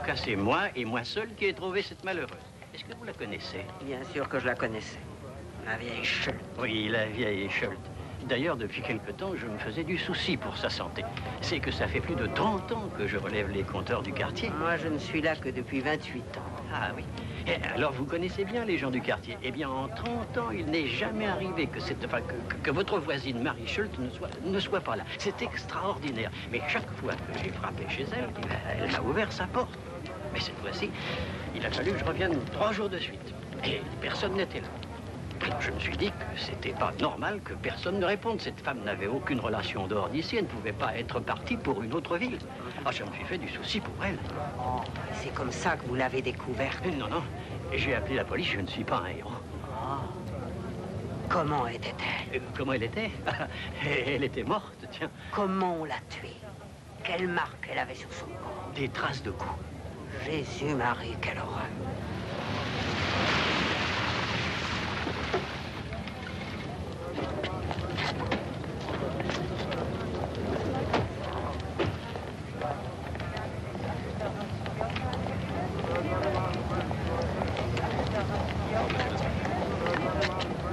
cas, c'est moi et moi seul qui ai trouvé cette malheureuse. Est-ce que vous la connaissez? Bien sûr que je la connaissais. La vieille Schult. Oui, la vieille Schult. D'ailleurs, depuis quelque temps, je me faisais du souci pour sa santé. C'est que ça fait plus de 30 ans que je relève les compteurs du quartier. Moi, je ne suis là que depuis 28 ans. Ah oui. Et alors, vous connaissez bien les gens du quartier. Eh bien, en 30 ans, il n'est jamais arrivé que votre voisine Marie Schult ne soit pas là. C'est extraordinaire. Mais chaque fois que j'ai frappé chez elle, elle m'a ouvert sa porte. Mais cette fois-ci, il a fallu que je revienne 3 jours de suite. Et personne n'était là. Alors je me suis dit que c'était pas normal que personne ne réponde. Cette femme n'avait aucune relation dehors d'ici. Elle ne pouvait pas être partie pour une autre ville. Ah, je me suis fait du souci pour elle. Oh, c'est comme ça que vous l'avez découverte? Non, non. J'ai appelé la police. Je ne suis pas un héros. Oh. Comment était-elle? Comment elle était? Elle était morte, tiens. Comment on l'a tuée? Quelle marque elle avait sur son corps? Des traces de coups. Jésus-Marie, quelle horreur.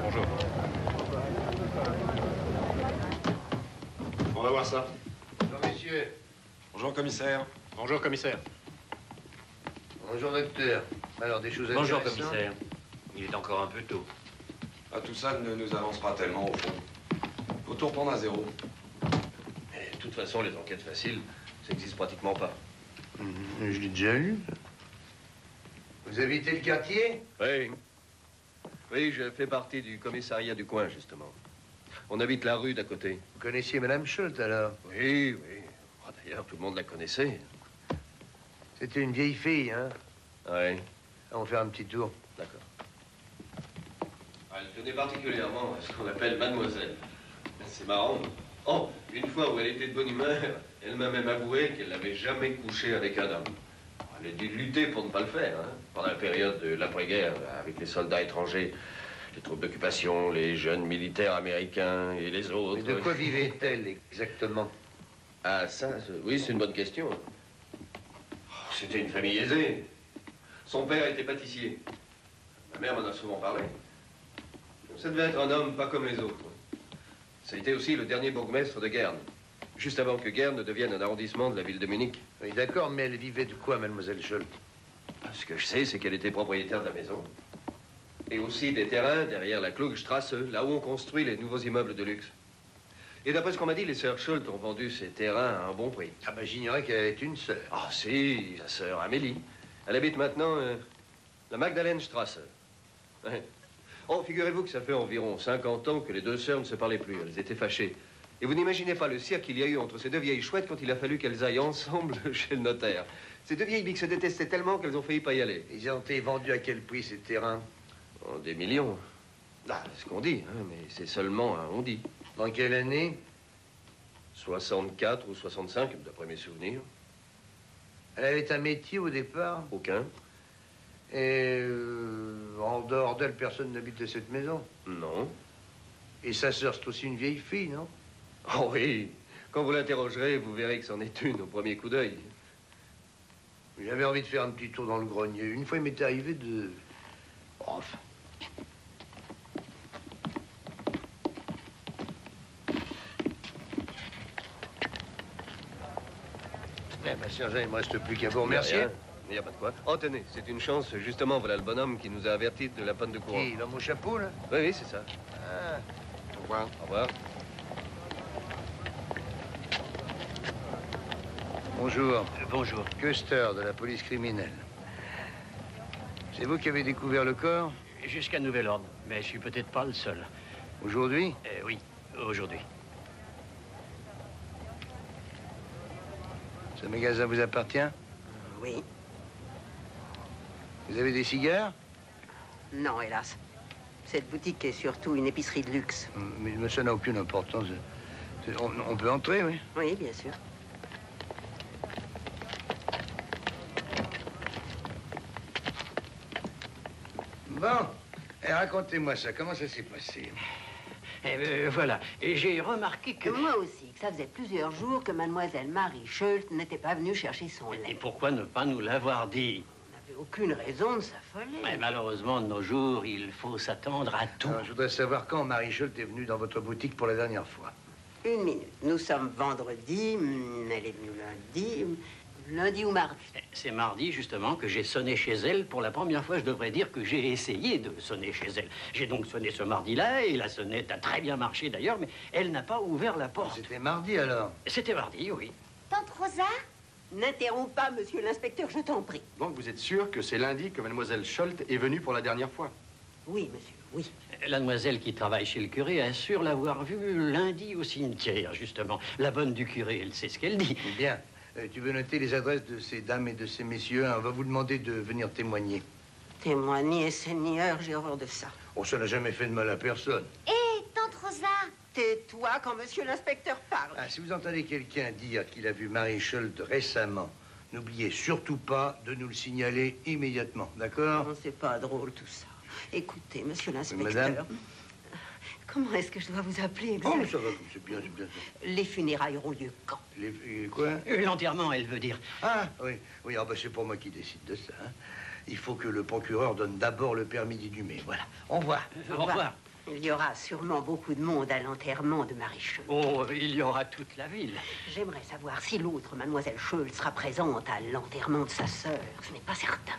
Bonjour. On va voir ça. Bonjour, messieurs. Bonjour, commissaire. Bonjour, commissaire. Bonjour, docteur. Alors, des choses Bonjour, intéressantes? commissaire. Il est encore un peu tôt. Ah, tout ça ne nous avance pas tellement, au fond. Faut tout reprendre à zéro. Et de toute façon, les enquêtes faciles, ça n'existe pratiquement pas. Je l'ai déjà lu. Vous habitez le quartier? Oui. Oui, je fais partie du commissariat du coin, justement. On habite la rue d'à côté. Vous connaissiez Madame Schult, alors? Oui, oui. Oh, d'ailleurs, tout le monde la connaissait. C'était une vieille fille, hein? Oui. On va faire un petit tour. D'accord. Elle tenait particulièrement à ce qu'on appelle mademoiselle. C'est marrant. Oh, une fois où elle était de bonne humeur, elle m'a même avoué qu'elle n'avait jamais couché avec un homme. Elle a dû lutter pour ne pas le faire, hein, pendant la période de l'après-guerre, avec les soldats étrangers, les troupes d'occupation, les jeunes militaires américains et les autres. Mais de quoi vivait-elle exactement? Ah, ça, oui, c'est une bonne question. Oh, c'était une famille aisée. Son père était pâtissier. Ma mère m'en a souvent parlé. Ça devait être un homme pas comme les autres. Ça a été aussi le dernier bourgmestre de Guernes, juste avant que Guernes ne devienne un arrondissement de la ville de Munich. Oui, d'accord, mais elle vivait de quoi, mademoiselle Schult? Ce que je sais, c'est qu'elle était propriétaire de la maison. Et aussi des terrains derrière la Klugstrasse, là où on construit les nouveaux immeubles de luxe. Et d'après ce qu'on m'a dit, les sœurs Schult ont vendu ces terrains à un bon prix. Ah ben, j'ignorais qu'elle avait une sœur. Ah si, sa sœur Amélie. Elle habite maintenant la Magdalenstrasse. Ouais. Oh, figurez-vous que ça fait environ 50 ans que les deux sœurs ne se parlaient plus. Elles étaient fâchées. Et vous n'imaginez pas le cirque qu'il y a eu entre ces deux vieilles chouettes quand il a fallu qu'elles aillent ensemble chez le notaire. Ces deux vieilles biques se détestaient tellement qu'elles ont failli pas y aller. Ils ont été vendus à quel prix, ces terrains? Oh, des millions. Ah, c'est ce qu'on dit, hein, mais c'est seulement un on dit. Dans quelle année? 64 ou 65, d'après mes souvenirs. Elle avait un métier au départ? Aucun. Et en dehors d'elle, personne n'habitait cette maison? Non. Et sa sœur, c'est aussi une vieille fille, non? Oh oui. Quand vous l'interrogerez, vous verrez que c'en est une au premier coup d'œil. J'avais envie de faire un petit tour dans le grenier. Une fois, il m'était arrivé de... Oh, enfin... Eh ben, sergent, il ne me reste plus qu'à vous remercier. Il n'y a pas de quoi. Oh, tenez, c'est une chance. Justement, voilà le bonhomme qui nous a avertis de la panne de courant. Qui, l'homme au chapeau, là? Oui, oui, c'est ça. Ah. Au revoir. Au revoir. Bonjour. Bonjour. Custer, de la police criminelle. C'est vous qui avez découvert le corps? Jusqu'à nouvel ordre, mais je suis peut-être pas le seul. Aujourd'hui? Oui, aujourd'hui. Ce magasin vous appartient? Oui. Vous avez des cigares? Non, hélas. Cette boutique est surtout une épicerie de luxe. Mais ça n'a aucune importance. On peut entrer, oui? Oui, bien sûr. Bon. Et racontez-moi ça. Comment ça s'est passé? Voilà. Et j'ai remarqué que... Moi aussi, que ça faisait plusieurs jours que mademoiselle Marie Schultz n'était pas venue chercher son Et lait. pourquoi ne pas nous l'avoir dit? On n'avait aucune raison de s'affoler. Mais malheureusement, de nos jours, il faut s'attendre à tout. Alors, je voudrais savoir quand Marie Schultz est venue dans votre boutique pour la dernière fois. Une minute. Nous sommes vendredi, elle est venue lundi ou mardi. C'est mardi, justement, que j'ai sonné chez elle. Pour la première fois, je devrais dire que j'ai essayé de sonner chez elle. J'ai donc sonné ce mardi-là, et la sonnette a très bien marché, d'ailleurs, mais elle n'a pas ouvert la porte. C'était mardi, alors? C'était mardi, oui. Tante Rosa? N'interromps pas, monsieur l'inspecteur, je t'en prie. Donc vous êtes sûr que c'est lundi que mademoiselle Scholz est venue pour la dernière fois? Oui, monsieur, oui. La demoiselle qui travaille chez le curé assure l'avoir vue lundi au cimetière, justement. La bonne du curé, elle sait ce qu'elle dit. Bien. Tu veux noter les adresses de ces dames et de ces messieurs? On va vous demander de venir témoigner. Témoigner, Seigneur, j'ai horreur de ça. Oh, ça n'a jamais fait de mal à personne. Hé, Tante Rosa! Tais-toi quand monsieur l'inspecteur parle. Ah, si vous entendez quelqu'un dire qu'il a vu Marie Schultz récemment, n'oubliez surtout pas de nous le signaler immédiatement, d'accord? Non, c'est pas drôle tout ça. Écoutez, monsieur l'inspecteur. Madame? Comment est-ce que je dois vous appeler Oh, exactement? mais ça va, c'est bien, c'est bien. Les funérailles auront lieu quand? Quoi? L'enterrement, elle veut dire. Ah, oui, oui, ah, bah, c'est pour moi qui décide de ça. Hein. Il faut que le procureur donne d'abord le permis d'inhumer. Voilà. Au revoir. Au revoir. Il y aura sûrement beaucoup de monde à l'enterrement de Marie Schultz. Oh, il y aura toute la ville. J'aimerais savoir si l'autre, mademoiselle Schultz, sera présente à l'enterrement de sa sœur. Ce n'est pas certain.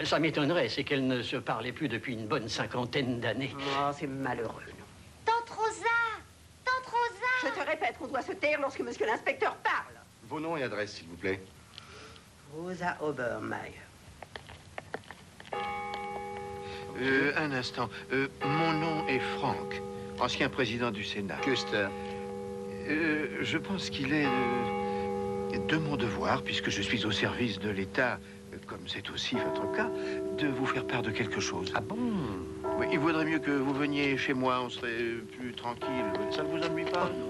Ça m'étonnerait, c'est qu'elle ne se parlait plus depuis une bonne cinquantaine d'années. Oh, c'est malheureux, non? Tante Rosa! Tante Rosa! Je te répète qu'on doit se taire lorsque monsieur l'inspecteur parle. Vos noms et adresses, s'il vous plaît. Rosa Obermeyer. Un instant. Mon nom est Franck, ancien président du Sénat. Custer. Je pense qu'il est de mon devoir, puisque je suis au service de l'État, comme c'est aussi votre cas, de vous faire part de quelque chose. Ah bon? Oui, il vaudrait mieux que vous veniez chez moi, on serait plus tranquille. Ça ne vous ennuie pas? Non.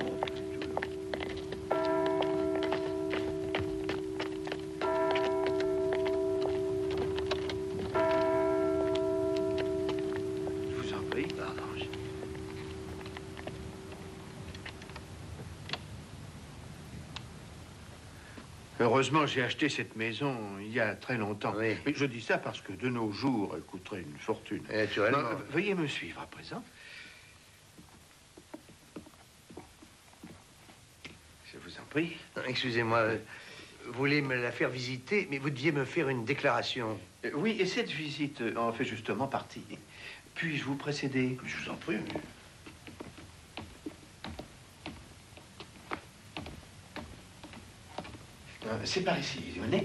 Je vous en prie. Heureusement, j'ai acheté cette maison il y a très longtemps. Oui. Mais je dis ça parce que de nos jours, elle coûterait une fortune. Naturellement. Non, veuillez me suivre à présent. Je vous en prie. Non, excusez-moi, vous voulez me la faire visiter, mais vous deviez me faire une déclaration. Oui, et cette visite en fait justement partie. Puis-je vous précéder? Je vous en prie. C'est par ici, venez.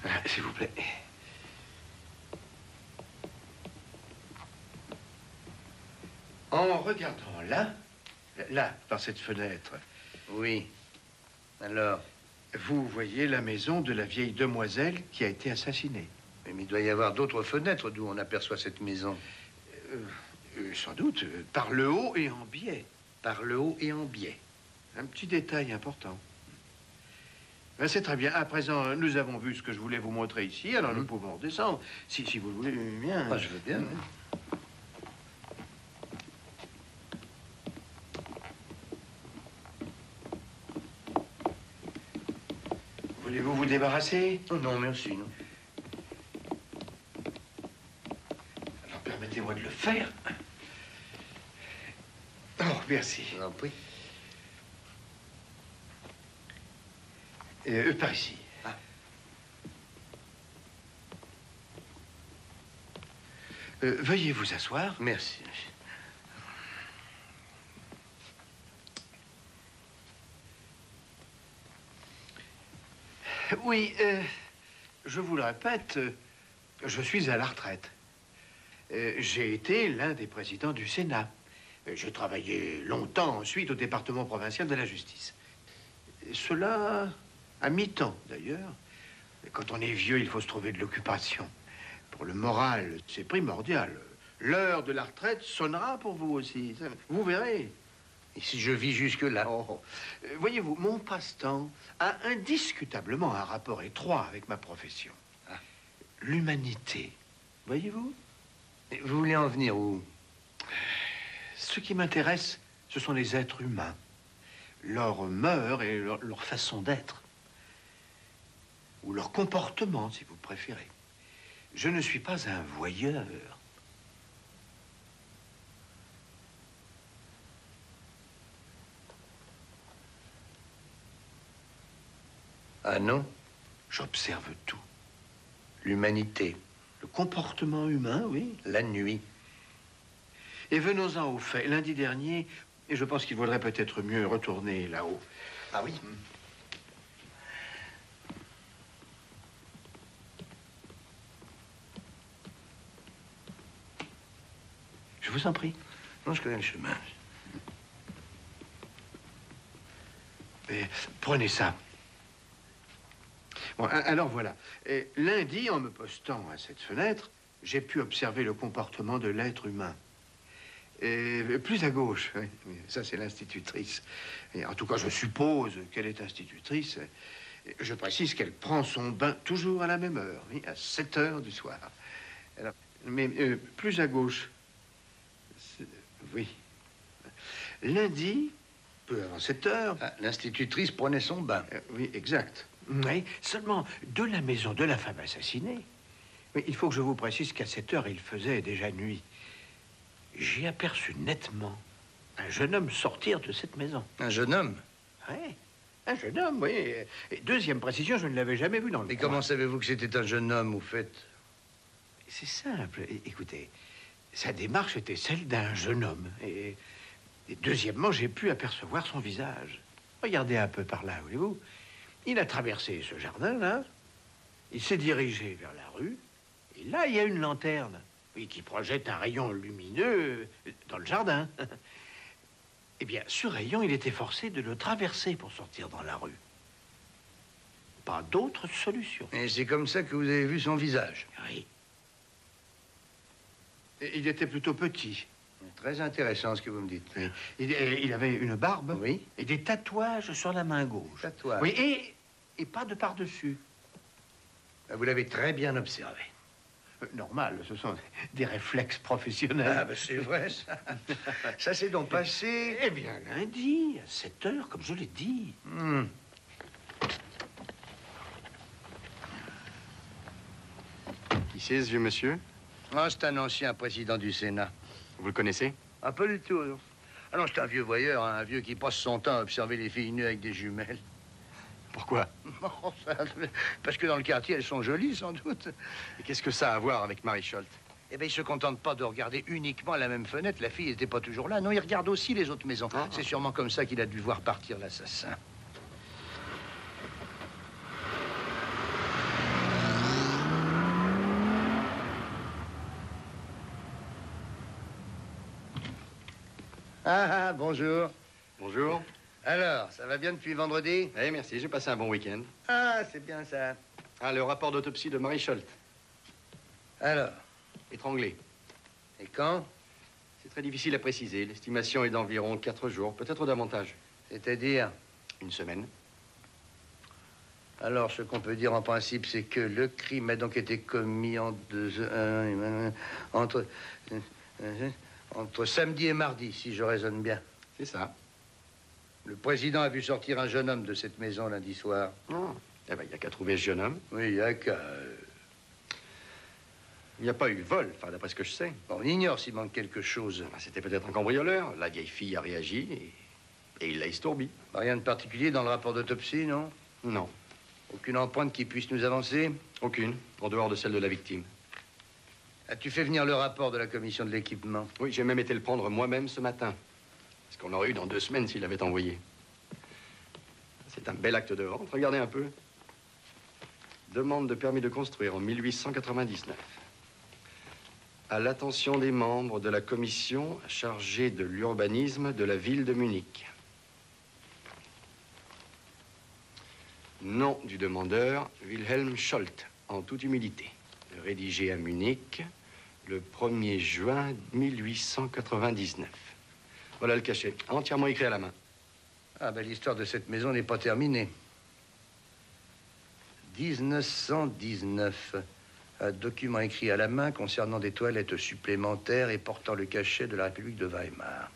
Voilà, s'il vous plaît. En regardant là, par cette fenêtre, Oui. Alors? vous voyez la maison de la vieille demoiselle qui a été assassinée. Mais il doit y avoir d'autres fenêtres d'où on aperçoit cette maison. Sans doute, par le haut et en biais. Par le haut et en biais. Un petit détail important. Ben, c'est très bien. À présent, nous avons vu ce que je voulais vous montrer ici, alors nous pouvons redescendre. Si vous le voulez bien. Ah, je veux bien. Oui. Voulez-vous vous débarrasser? Oh, non, merci, non. Alors permettez-moi de le faire. Oh, merci. Je vous en prie. Par ici. Ah. Veuillez vous asseoir. Merci. Oui, je vous le répète, je suis à la retraite. J'ai été l'un des présidents du Sénat. J'ai travaillé longtemps ensuite au département provincial de la justice. Et cela à mi-temps, d'ailleurs. Quand on est vieux, il faut se trouver de l'occupation. Pour le moral, c'est primordial. L'heure de la retraite sonnera pour vous aussi. Vous verrez. Et si je vis jusque-là? Oh. Voyez-vous, mon passe-temps a indiscutablement un rapport étroit avec ma profession. Ah. l'humanité. Voyez-vous? Et vous voulez en venir où? Ce qui m'intéresse, ce sont les êtres humains. Leurs mœurs et leur façon d'être. Ou leur comportement, si vous préférez. Je ne suis pas un voyeur. Ah non? J'observe tout. L'humanité, Le comportement humain, oui. la nuit. Et venons-en aux faits. Lundi dernier, et je pense qu'il vaudrait peut-être mieux retourner là-haut. Ah oui? Je vous en prie. Non, je connais le chemin. Mais prenez ça. Bon, alors voilà. Et lundi, en me postant à cette fenêtre, j'ai pu observer le comportement de l'être humain. Et plus à gauche, oui. Ça c'est l'institutrice. Et en tout cas, je suppose qu'elle est institutrice. Je précise qu'elle prend son bain toujours à la même heure, oui, à 7 heures du soir. Alors, mais plus à gauche. Oui. Lundi, peu avant 7 heures. Ah, l'institutrice prenait son bain. Oui, exact. Oui, seulement de la maison de la femme assassinée. Mais il faut que je vous précise qu'à 7 heures, il faisait déjà nuit. J'ai aperçu nettement un jeune homme sortir de cette maison. Un jeune homme? Oui, un jeune homme, oui. Et deuxième précision, je ne l'avais jamais vu dans le Et coin. comment savez-vous que c'était un jeune homme, au fait? C'est simple. Écoutez, sa démarche était celle d'un jeune homme. Et deuxièmement, j'ai pu apercevoir son visage. Regardez un peu par là, voyez-vous. Il a traversé ce jardin-là. Il s'est dirigé vers la rue. Et là, il y a une lanterne. Oui, qui projette un rayon lumineux dans le jardin. Eh bien, ce rayon, il était forcé de le traverser pour sortir dans la rue. Pas d'autre solution. Et c'est comme ça que vous avez vu son visage? Oui. Et il était plutôt petit. Très intéressant ce que vous me dites. Oui. Il avait une barbe. Oui. Et des tatouages sur la main gauche. Tatouage. Oui, et pas de par-dessus. Vous l'avez très bien observé. Normal, ce sont des réflexes professionnels. Ah, ben c'est vrai, ça. Ça s'est donc passé... Eh bien, lundi, à 7 heures, comme je l'ai dit. Qui c'est ce vieux monsieur? Ah, c'est un ancien président du Sénat. Vous le connaissez? Ah, pas du tout, non. Ah non, c'est un vieux voyeur, hein, un vieux qui passe son temps à observer les filles nues avec des jumelles. Pourquoi? Enfin, parce que dans le quartier, elles sont jolies, sans doute. Et qu'est-ce que ça a à voir avec Marie Scholt? Eh bien, il se contente pas de regarder uniquement la même fenêtre. La fille n'était pas toujours là. Non, il regarde aussi les autres maisons. Ah. C'est sûrement comme ça qu'il a dû voir partir l'assassin. Ah, bonjour. Bonjour. Alors, ça va bien depuis vendredi? Eh, merci, j'ai passé un bon week-end. Ah, c'est bien ça. Ah, le rapport d'autopsie de Marie Scholt. Alors, Étranglée. et quand? C'est très difficile à préciser. L'estimation est d'environ 4 jours, peut-être davantage. C'est-à-dire? Une semaine. Alors, ce qu'on peut dire en principe, c'est que le crime a donc été commis entre samedi et mardi, si je raisonne bien. C'est ça. Le président a vu sortir un jeune homme de cette maison lundi soir. Oh. Eh ben, il n'y a qu'à trouver ce jeune homme. Oui, il y a qu'à... Il n'y a pas eu vol, enfin, d'après ce que je sais. On ignore s'il manque quelque chose. Ah, c'était peut-être un cambrioleur. La vieille fille a réagi et il l'a estourbi. Rien de particulier dans le rapport d'autopsie, non? Non, Aucune empreinte qui puisse nous avancer? aucune, en dehors de celle de la victime. As-tu fait venir le rapport de la commission de l'équipement? Oui, j'ai même été le prendre moi-même ce matin. Ce qu'on aurait eu dans 2 semaines s'il l'avait envoyé. C'est un bel acte de vente. Regardez un peu. Demande de permis de construire en 1899. À l'attention des membres de la commission chargée de l'urbanisme de la ville de Munich. Nom du demandeur, Wilhelm Scholt, en toute humilité. Rédigé à Munich le 1er juin 1899. Voilà le cachet, entièrement écrit à la main. Ah, ben l'histoire de cette maison n'est pas terminée. 1919. Un document écrit à la main concernant des toilettes supplémentaires et portant le cachet de la République de Weimar.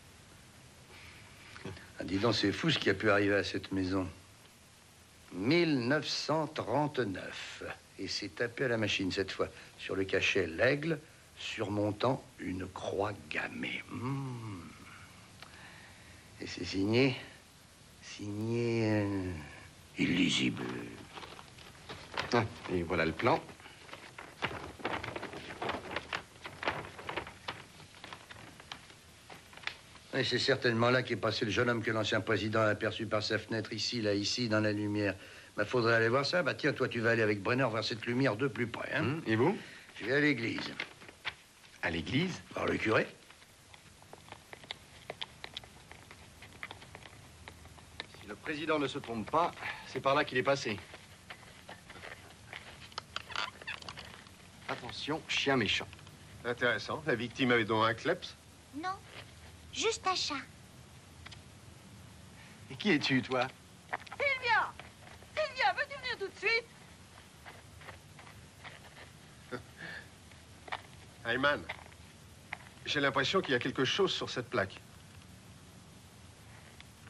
Ah, dis donc, c'est fou ce qui a pu arriver à cette maison. 1939. Et c'est tapé à la machine cette fois. Sur le cachet, l'aigle, surmontant une croix gammée. Et c'est signé... illisible. Ah, et voilà le plan. Et c'est certainement là qu'est passé le jeune homme que l'ancien président a aperçu par sa fenêtre, ici, là, ici, dans la lumière. Bah, faudrait aller voir ça. Bah, tiens, toi, tu vas aller avec Brenner voir cette lumière de plus près, hein. Et vous? Je vais à l'église. À l'église? Voir le curé. Si le président ne se trompe pas, c'est par là qu'il est passé. Attention, chien méchant. Intéressant. La victime avait donc un kleps? Non, juste un chat. Et qui es-tu, toi? Sylvia! Sylvia, veux-tu venir tout de suite? Ayman, j'ai l'impression qu'il y a quelque chose sur cette plaque.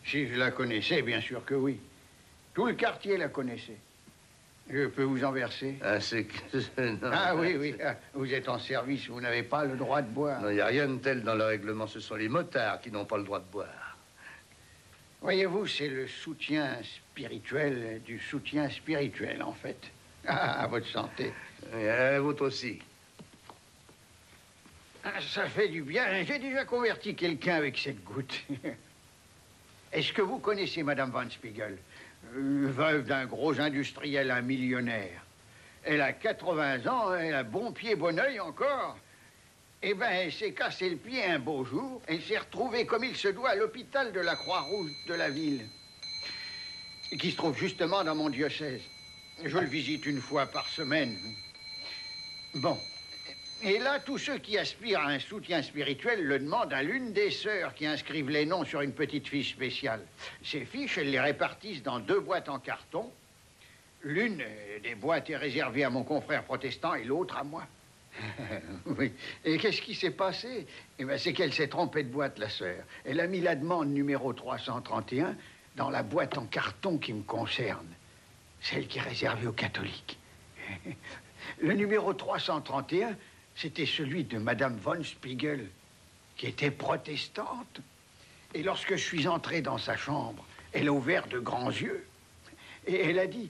Si je la connaissais, bien sûr que oui. Tout le quartier la connaissait. Je peux vous en verser? Ah, c'est que... non. Ah oui, oui. Ah, vous êtes en service, vous n'avez pas le droit de boire. Non, il n'y a rien de tel dans le règlement. Ce sont les motards qui n'ont pas le droit de boire. Voyez-vous, c'est le soutien spirituel du soutien spirituel, en fait. Ah, à votre santé. Et à la vôtre aussi. Ah, ça fait du bien. J'ai déjà converti quelqu'un avec cette goutte. Est-ce que vous connaissez Madame Van Spiegel? Veuve d'un gros industriel, un millionnaire. Elle a 80 ans, elle a bon pied, bon oeil encore. Eh ben, elle s'est cassé le pied un beau jour. Elle s'est retrouvée comme il se doit à l'hôpital de la Croix-Rouge de la ville, qui se trouve justement dans mon diocèse. Je le visite une fois par semaine. Bon. Et là, tous ceux qui aspirent à un soutien spirituel le demandent à l'une des sœurs qui inscrivent les noms sur une petite fiche spéciale. Ces fiches, elles les répartissent dans 2 boîtes en carton. L'une des boîtes est réservée à mon confrère protestant et l'autre à moi. Oui. Et qu'est-ce qui s'est passé? Eh bien, c'est qu'elle s'est trompée de boîte, la sœur. Elle a mis la demande numéro 331 dans la boîte en carton qui me concerne. Celle qui est réservée aux catholiques. Le numéro 331... c'était celui de Madame Von Spiegel, qui était protestante. Et lorsque je suis entré dans sa chambre, elle a ouvert de grands yeux. Et elle a dit,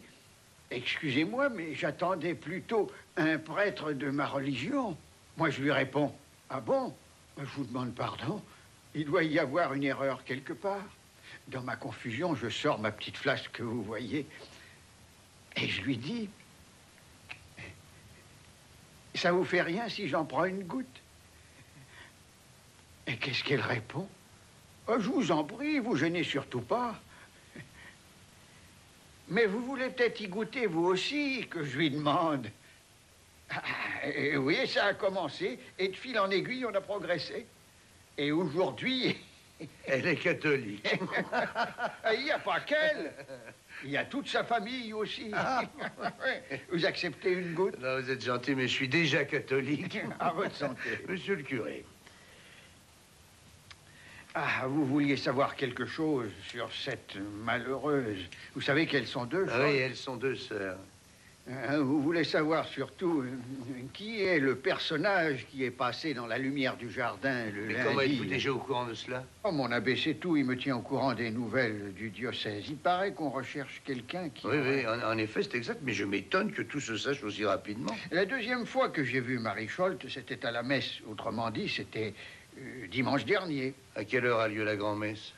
excusez-moi, mais j'attendais plutôt un prêtre de ma religion. Moi, je lui réponds, ah bon? Je vous demande pardon. Il doit y avoir une erreur quelque part. Dans ma confusion, je sors ma petite flasque que vous voyez. Et je lui dis, ça vous fait rien si j'en prends une goutte? Et qu'est-ce qu'elle répond? Oh, je vous en prie, vous gênez surtout pas. Mais vous voulez peut-être y goûter, vous aussi, que je lui demande. Et oui, ça a commencé, et de fil en aiguille, on a progressé. Et aujourd'hui... Elle est catholique. Il n'y a pas qu'elle. Il y a toute sa famille aussi. Vous acceptez une goutte? Non, vous êtes gentil, mais je suis déjà catholique. À votre santé. Monsieur le curé. Ah, vous vouliez savoir quelque chose sur cette malheureuse. Vous savez qu'elles sont 2, Ah oui, elles sont 2 sœurs. Vous voulez savoir surtout qui est le personnage qui est passé dans la lumière du jardin le lundi. Comment êtes-vous déjà au courant de cela? Oh, mon abbé, c'est tout. Il me tient au courant des nouvelles du diocèse. Il paraît qu'on recherche quelqu'un qui... Oui, oui, en effet, c'est exact, mais je m'étonne que tout se sache aussi rapidement. La deuxième fois que j'ai vu Marie Scholt, c'était à la messe. Autrement dit, c'était dimanche dernier. À quelle heure a lieu la grand-messe?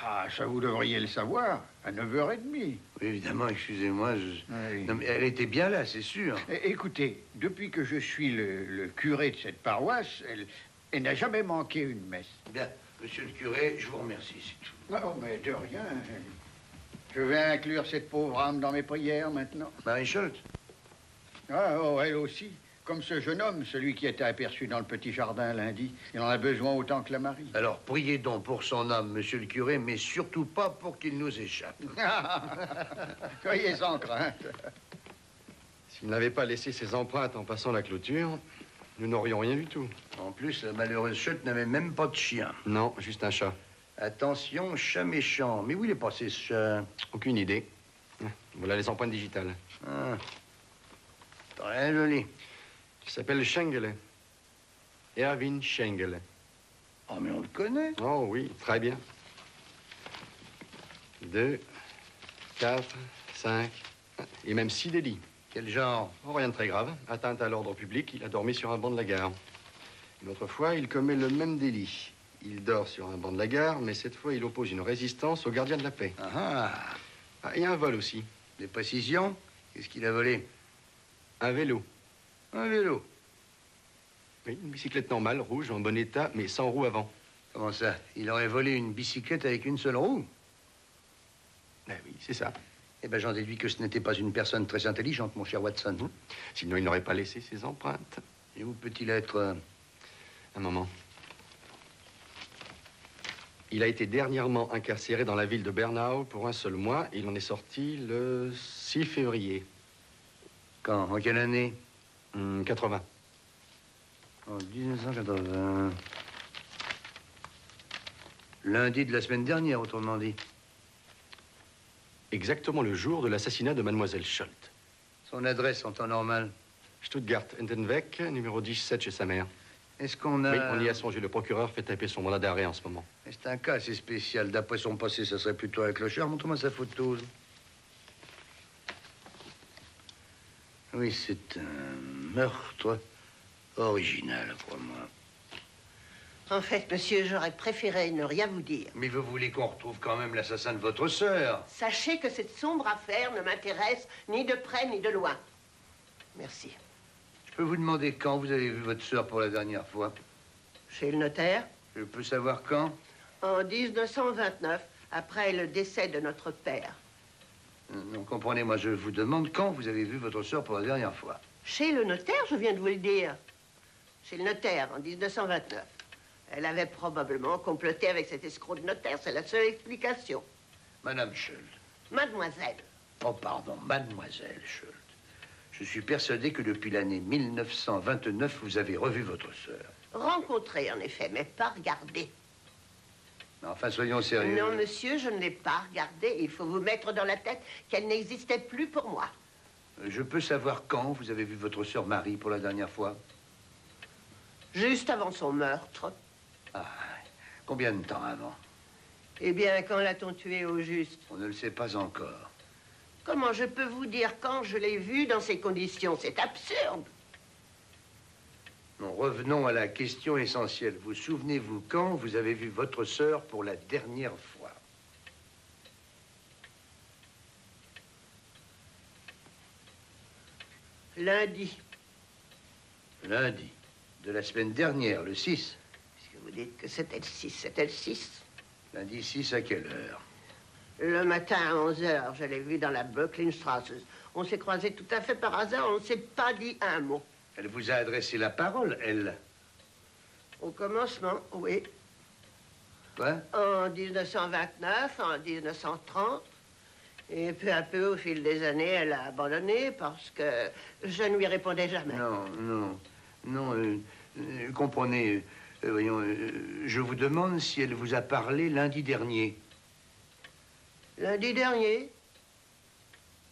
Ah, ça, vous devriez le savoir. À 9h30. Oui, évidemment, excusez-moi. Oui. Non, mais elle était bien là, c'est sûr. Écoutez, depuis que je suis le curé de cette paroisse, elle n'a jamais manqué une messe. Bien, monsieur le curé, je vous remercie, c'est tout. Non, mais de rien. Je vais inclure cette pauvre âme dans mes prières maintenant. Marie Scholt? Ah, oh, elle aussi. Comme ce jeune homme, celui qui était aperçu dans le petit jardin lundi. Il en a besoin autant que la Marie. Alors, priez donc pour son âme, monsieur le curé, mais surtout pas pour qu'il nous échappe. Soyez sans crainte. S'il n'avait pas laissé ses empreintes en passant la clôture, nous n'aurions rien du tout. En plus, la malheureuse Schultz n'avait même pas de chien. Non, juste un chat. Attention, chat méchant. Mais où il est passé, ce chat? Aucune idée. Voilà les empreintes digitales. Ah. Très joli. Il s'appelle Schengele. Erwin Schengele. Oh, mais on le connaît. Oh oui, très bien. 2, 4, 5 et même 6 délits. Quel genre? Oh, rien de très grave. Atteinte à l'ordre public, il a dormi sur un banc de la gare. Une autre fois, il commet le même délit. Il dort sur un banc de la gare, mais cette fois, il oppose une résistance au gardien de la paix. Ah, et un vol aussi. Des précisions? Qu'est-ce qu'il a volé? Un vélo. Un vélo? Oui, une bicyclette normale, rouge, en bon état, mais sans roue avant. Comment ça? Il aurait volé une bicyclette avec une seule roue? Ben oui, c'est ça. Eh ben, j'en déduis que ce n'était pas une personne très intelligente, mon cher Watson. Sinon, il n'aurait pas laissé ses empreintes. Et où peut-il être? Un moment. Il a été dernièrement incarcéré dans la ville de Bernau pour un seul mois. Il en est sorti le 6 février. Quand? En quelle année? 80. En 1980. Lundi de la semaine dernière, autrement dit. Exactement le jour de l'assassinat de mademoiselle Schultz. Son adresse en temps normal? Stuttgart, Entenweg, numéro 17 chez sa mère. Est-ce qu'on a... Oui, on y a songé. Le procureur fait taper son mandat d'arrêt en ce moment. C'est un cas assez spécial. D'après son passé, ça serait plutôt un clochard. Montre-moi sa photo. Oui, c'est un meurtre original, crois-moi. En fait, monsieur, j'aurais préféré ne rien vous dire. Mais vous voulez qu'on retrouve quand même l'assassin de votre sœur? Sachez que cette sombre affaire ne m'intéresse ni de près ni de loin. Merci. Je peux vous demander quand vous avez vu votre sœur pour la dernière fois? Chez le notaire? Je peux savoir quand? En 1929, après le décès de notre père. Non, comprenez-moi, je vous demande quand vous avez vu votre sœur pour la dernière fois. Chez le notaire, je viens de vous le dire. Chez le notaire, en 1929. Elle avait probablement comploté avec cet escroc de notaire. C'est la seule explication. Madame Schultz. Mademoiselle. Oh, pardon, mademoiselle Schultz. Je suis persuadé que depuis l'année 1929, vous avez revu votre sœur. Rencontrée, en effet, mais pas regardée. Enfin, soyons sérieux. Non, monsieur, je ne l'ai pas regardée. Il faut vous mettre dans la tête qu'elle n'existait plus pour moi. Je peux savoir quand vous avez vu votre sœur Marie pour la dernière fois? Juste avant son meurtre. Ah, combien de temps avant? Eh bien, quand l'a-t-on tuée au juste? On ne le sait pas encore. Comment je peux vous dire quand je l'ai vue dans ces conditions? C'est absurde. Non, revenons à la question essentielle. Vous souvenez-vous quand vous avez vu votre sœur pour la dernière fois? Lundi. Lundi. De la semaine dernière, le 6. Puisque vous dites que c'était le 6, c'était le 6. Lundi 6 à quelle heure? Le matin à 11h, je l'ai vue dans la Brooklynstrasse. On s'est croisés tout à fait par hasard, on ne s'est pas dit un mot. Elle vous a adressé la parole, elle? Au commencement, oui. Quoi? En 1929, en 1930. Et peu à peu, au fil des années, elle a abandonné parce que je ne lui répondais jamais. Non, comprenez, voyons, je vous demande si elle vous a parlé lundi dernier. Lundi dernier?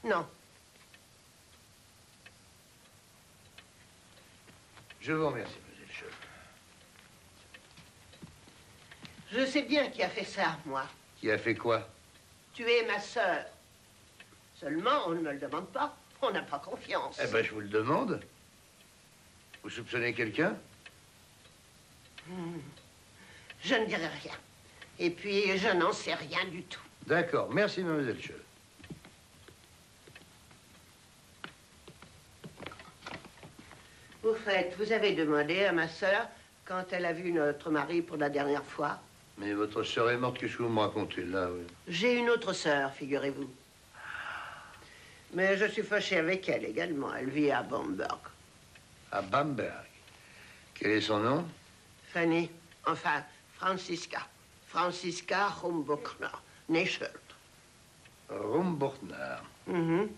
Non. Je vous remercie, mademoiselle Schultz. Je sais bien qui a fait ça, moi. Qui a fait quoi? Tuer ma sœur. Seulement, on ne me le demande pas. On n'a pas confiance. Eh ben, je vous le demande. Vous soupçonnez quelqu'un? Je ne dirai rien. Et puis, je n'en sais rien du tout. D'accord. Merci, mademoiselle Schultz. Au fait, vous avez demandé à ma sœur quand elle a vu notre mari pour la dernière fois. Mais votre sœur est morte, qu'est-ce que vous me racontez là? Oui. J'ai une autre sœur, figurez-vous. Mais je suis fâché avec elle également. Elle vit à Bamberg. À Bamberg. Quel est son nom? Fanny. Enfin, Franziska. Franziska Rumbuchner. Née Schultz. Rumbuchner. Mhm.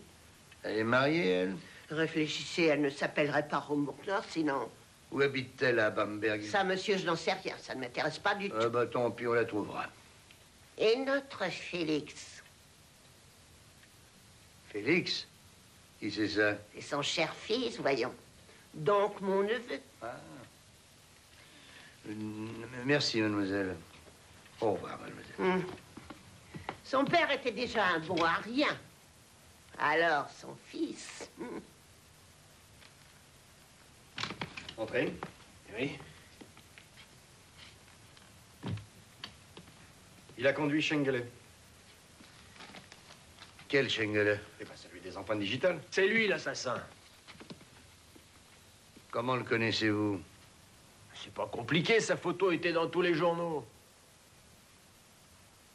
Elle est mariée, elle? Réfléchissez, elle ne s'appellerait pas Rumburgner, sinon... Où habite-t-elle à Bamberg? Ça, monsieur, je n'en sais rien. Ça ne m'intéresse pas du tout. Bah tant pis, on la trouvera. Et notre Félix? Félix? Qui c'est ça? C'est son cher fils, voyons. Donc, mon neveu. Ah. Merci, mademoiselle. Au revoir, mademoiselle. Son père était déjà un bon à rien. Alors, son fils... Entrez. Oui. Il a conduit Schengele. Quel Schengele? Eh ben, celui des empreintes digitales. C'est lui, l'assassin. Comment le connaissez-vous? C'est pas compliqué, sa photo était dans tous les journaux.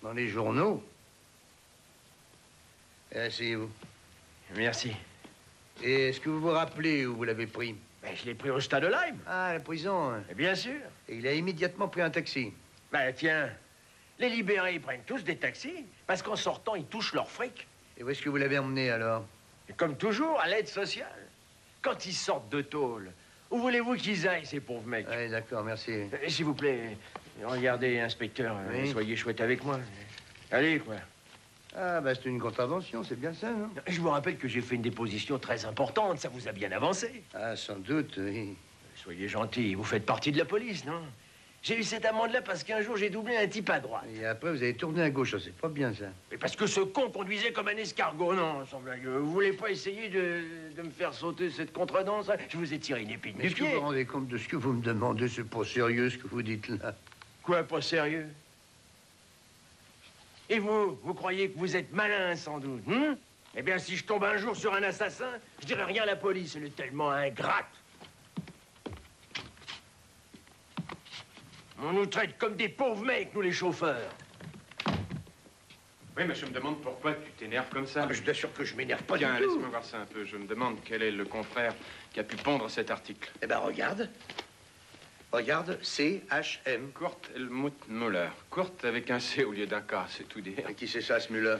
Dans les journaux? Asseyez-vous. Merci. Et est-ce que vous vous rappelez où vous l'avez pris? Ben, je l'ai pris au stade de Lyme. Ah, la prison. Hein. Et bien sûr. Et il a immédiatement pris un taxi. Ben, tiens, les libérés, ils prennent tous des taxis, parce qu'en sortant, ils touchent leur fric. Et où est-ce que vous l'avez emmené, alors? Et comme toujours, à l'aide sociale. Quand ils sortent de tôle, où voulez-vous qu'ils aillent, ces pauvres mecs? Oui, d'accord, merci. S'il vous plaît, regardez, inspecteur, Oui. soyez chouette avec moi. Allez, quoi. Ah, bah, c'est une contravention, c'est bien ça, non? Je vous rappelle que j'ai fait une déposition très importante, ça vous a bien avancé. Ah, sans doute, oui. Soyez gentil, vous faites partie de la police, non? J'ai eu cette amende-là parce qu'un jour, j'ai doublé un type à droite. Et après, vous avez tourné à gauche, c'est pas bien, ça. Mais parce que ce con conduisait comme un escargot, non, sans blague. Vous voulez pas essayer de me faire sauter cette contredanse? Je vous ai tiré une épine Mais du est-ce que vous pied. vous rendez compte de ce que vous me demandez? C'est pas sérieux, ce que vous dites là. Quoi, pas sérieux? Et vous croyez que vous êtes malin, sans doute, hein? Eh bien, si je tombe un jour sur un assassin, je dirai rien à la police, elle est tellement ingrate. On nous traite comme des pauvres mecs, nous, les chauffeurs. Oui, mais je me demande pourquoi tu t'énerves comme ça. Ah, mais je t'assure que je m'énerve pas Tiens, du tout. laisse-moi voir ça un peu. Je me demande quel est le confrère qui a pu pondre cet article. Eh ben, regarde. Regarde, C-H-M. Kurt Helmut Müller. Kurt avec un C au lieu d'un K, c'est tout dire. Et qui c'est ça, ce Müller?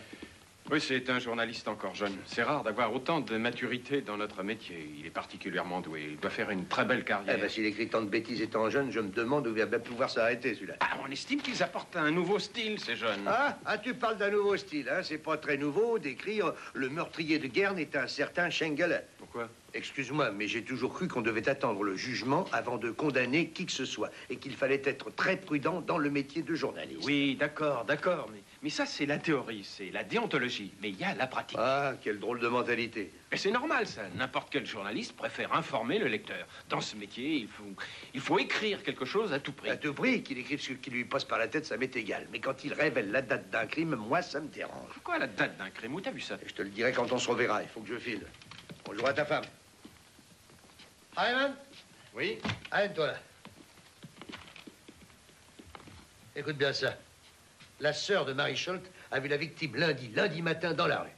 Oui, c'est un journaliste encore jeune. C'est rare d'avoir autant de maturité dans notre métier. Il est particulièrement doué. Il doit faire une très belle carrière. Eh ben, s'il écrit tant de bêtises étant jeune, je me demande où il va bien pouvoir s'arrêter, celui-là. Ah, on estime qu'ils apportent un nouveau style, ces jeunes. Ah, tu parles d'un nouveau style, hein? C'est pas très nouveau d'écrire le meurtrier de Guerne est un certain Schengele. Pourquoi? Excuse-moi, mais j'ai toujours cru qu'on devait attendre le jugement avant de condamner qui que ce soit. Et qu'il fallait être très prudent dans le métier de journaliste. Oui, d'accord, mais ça, c'est la théorie, c'est la déontologie. Mais il y a la pratique. Ah, quelle drôle de mentalité. Et c'est normal, ça. N'importe quel journaliste préfère informer le lecteur. Dans ce métier, il faut écrire quelque chose à tout prix. À tout prix, qu'il écrive ce qui lui passe par la tête, ça m'est égal. Mais quand il révèle la date d'un crime, moi, ça me dérange. Pourquoi la date d'un crime? Où t'as vu ça? Je te le dirai quand on se reverra. Il faut que je file. Bonjour à ta femme. Ayman? Oui? Ayman, toi là. Écoute bien ça. La sœur de Marie Scholt a vu la victime lundi matin dans la rue.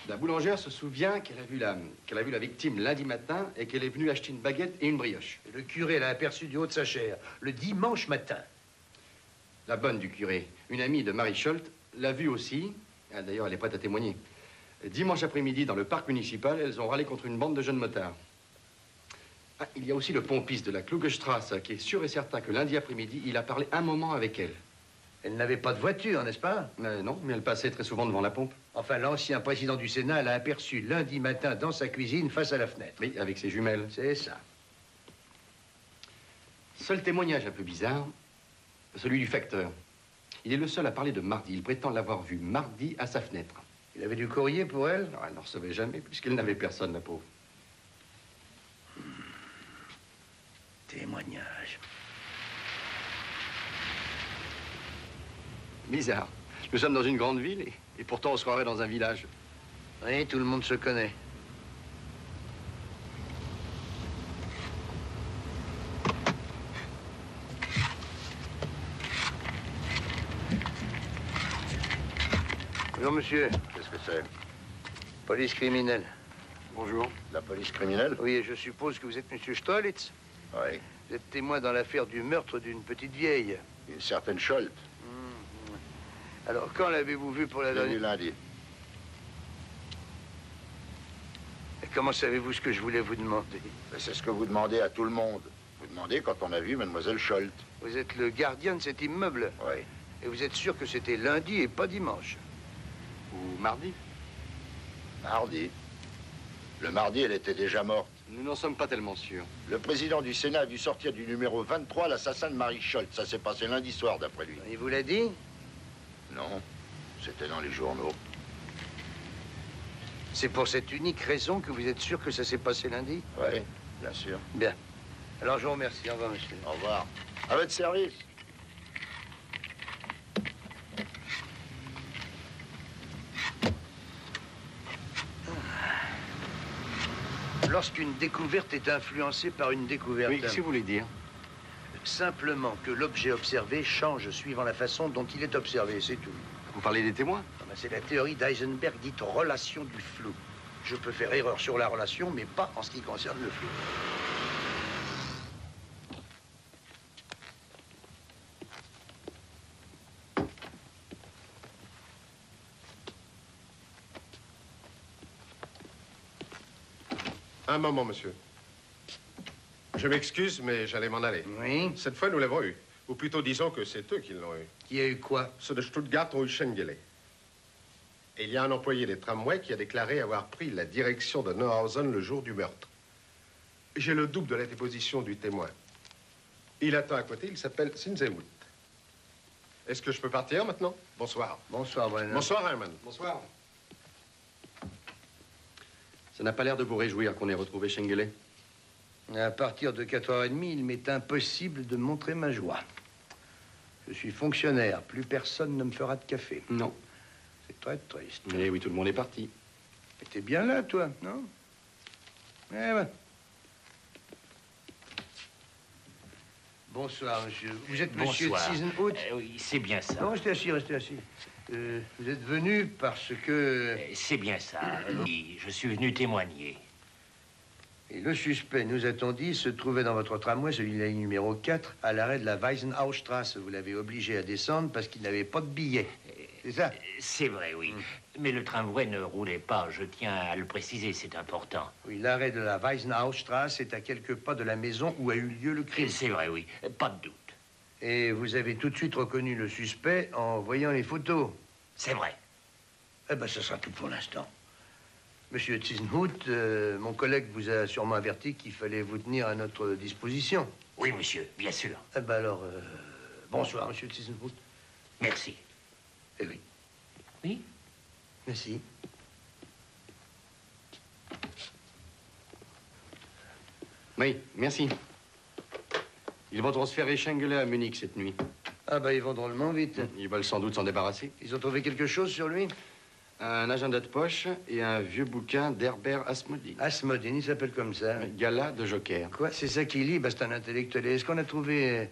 La boulangère se souvient qu'elle a vu la victime lundi matin et qu'elle est venue acheter une baguette et une brioche. Et le curé l'a aperçue du haut de sa chair, le dimanche matin. La bonne du curé, une amie de Marie Scholt, l'a vue aussi. Ah, d'ailleurs, elle est prête à témoigner. Dimanche après-midi, dans le parc municipal, elles ont râlé contre une bande de jeunes motards. Ah, il y a aussi le pompiste de la Klugestrasse qui est sûr et certain que lundi après-midi, il a parlé un moment avec elle. Elle n'avait pas de voiture, n'est-ce pas? Non, mais elle passait très souvent devant la pompe. Enfin, l'ancien président du Sénat l'a aperçue lundi matin dans sa cuisine face à la fenêtre. Oui, avec ses jumelles. C'est ça. Seul témoignage un peu bizarre, celui du facteur. Il est le seul à parler de mardi. Il prétend l'avoir vue mardi à sa fenêtre. Il avait du courrier pour elle? Non, elle n'en recevait jamais, puisqu'elle n'avait personne, la pauvre. Témoignage. Bizarre. Nous sommes dans une grande ville et pourtant on se croirait dans un village. Oui, tout le monde se connaît. Bonjour, monsieur. Qu'est-ce que c'est? Police criminelle. Bonjour. La police criminelle? Oui, et je suppose que vous êtes monsieur Stolitz. Oui. Vous êtes témoin dans l'affaire du meurtre d'une petite vieille. Une certaine Scholt. Alors, quand l'avez-vous vue pour la Lundi, dernière... lundi. comment savez-vous ce que je voulais vous demander? Ben, c'est ce que vous demandez à tout le monde. Vous demandez quand on a vu Mademoiselle Scholt. Vous êtes le gardien de cet immeuble? Oui. Et vous êtes sûr que c'était lundi et pas dimanche? Ou mardi? Mardi. Le mardi, elle était déjà morte. Nous n'en sommes pas tellement sûrs. Le président du Sénat a dû sortir du numéro 23 l'assassin de Marie Scholt. Ça s'est passé lundi soir, d'après lui. Il vous l'a dit? Non, c'était dans les journaux. C'est pour cette unique raison que vous êtes sûr que ça s'est passé lundi? Oui, bien sûr. Bien. Alors, je vous remercie. Au revoir, monsieur. Au revoir. À votre service. Lorsqu'une découverte est influencée par une découverte... Oui, qu'est-ce que vous voulez dire? Simplement que l'objet observé change suivant la façon dont il est observé, c'est tout. Vous parlez des témoins? Ah ben, c'est la théorie d'Heisenberg dite relation du flou. Je peux faire erreur sur la relation, mais pas en ce qui concerne le flou. Un moment, monsieur. Je m'excuse, mais j'allais m'en aller. Oui? Cette fois, nous l'avons eu. Ou plutôt, disons que c'est eux qui l'ont eu. Qui a eu quoi? Ceux de Stuttgart ont eu Schengele. Et il y a un employé des tramways qui a déclaré avoir pris la direction de Neuhausen le jour du meurtre. J'ai le double de la déposition du témoin. Il attend à côté, il s'appelle Sinzewut. Est-ce que je peux partir maintenant? Bonsoir. Bonsoir, Brenner. Bonsoir, Herman. Bonsoir. Ça n'a pas l'air de vous réjouir qu'on ait retrouvé Schengele? À partir de 4h30, il m'est impossible de montrer ma joie. Je suis fonctionnaire. Plus personne ne me fera de café. Non. C'est très triste. Mais oui, tout le monde est parti. Mais t'es bien là, toi, non? Eh ben. Bonsoir, monsieur. Vous êtes monsieur Tizenhout? Oui, c'est bien ça. Non, restez assis, restez assis. Vous êtes venu parce que... C'est bien ça. Oui, je suis venu témoigner. Et le suspect, nous a-t-on dit, se trouvait dans votre tramway, celui de la ligne numéro 4, à l'arrêt de la Weisenhaustrasse. Vous l'avez obligé à descendre parce qu'il n'avait pas de billet. C'est ça? C'est vrai, oui. Mais le tramway ne roulait pas. Je tiens à le préciser, c'est important. Oui, l'arrêt de la Weisenhaustrasse est à quelques pas de la maison où a eu lieu le crime. C'est vrai, oui. Pas de doute. Et vous avez tout de suite reconnu le suspect en voyant les photos? C'est vrai. Eh bien, ce sera tout pour l'instant. Monsieur Tizenhout, mon collègue vous a sûrement averti qu'il fallait vous tenir à notre disposition. Oui, monsieur, bien sûr. Eh bien alors, bonsoir, monsieur Tizenhout. Merci. Eh oui. Oui? Merci. Oui, merci. Ils vont transférer Schengele à Munich cette nuit. Ah ben, ils vont drôlement vite. Ils veulent sans doute s'en débarrasser. Ils ont trouvé quelque chose sur lui? Un agenda de poche et un vieux bouquin d'Herbert Asmodee. Asmodee, il s'appelle comme ça. Gala de Joker. Quoi? C'est ça qu'il lit? Ben, c'est un intellectuel. Est-ce qu'on a trouvé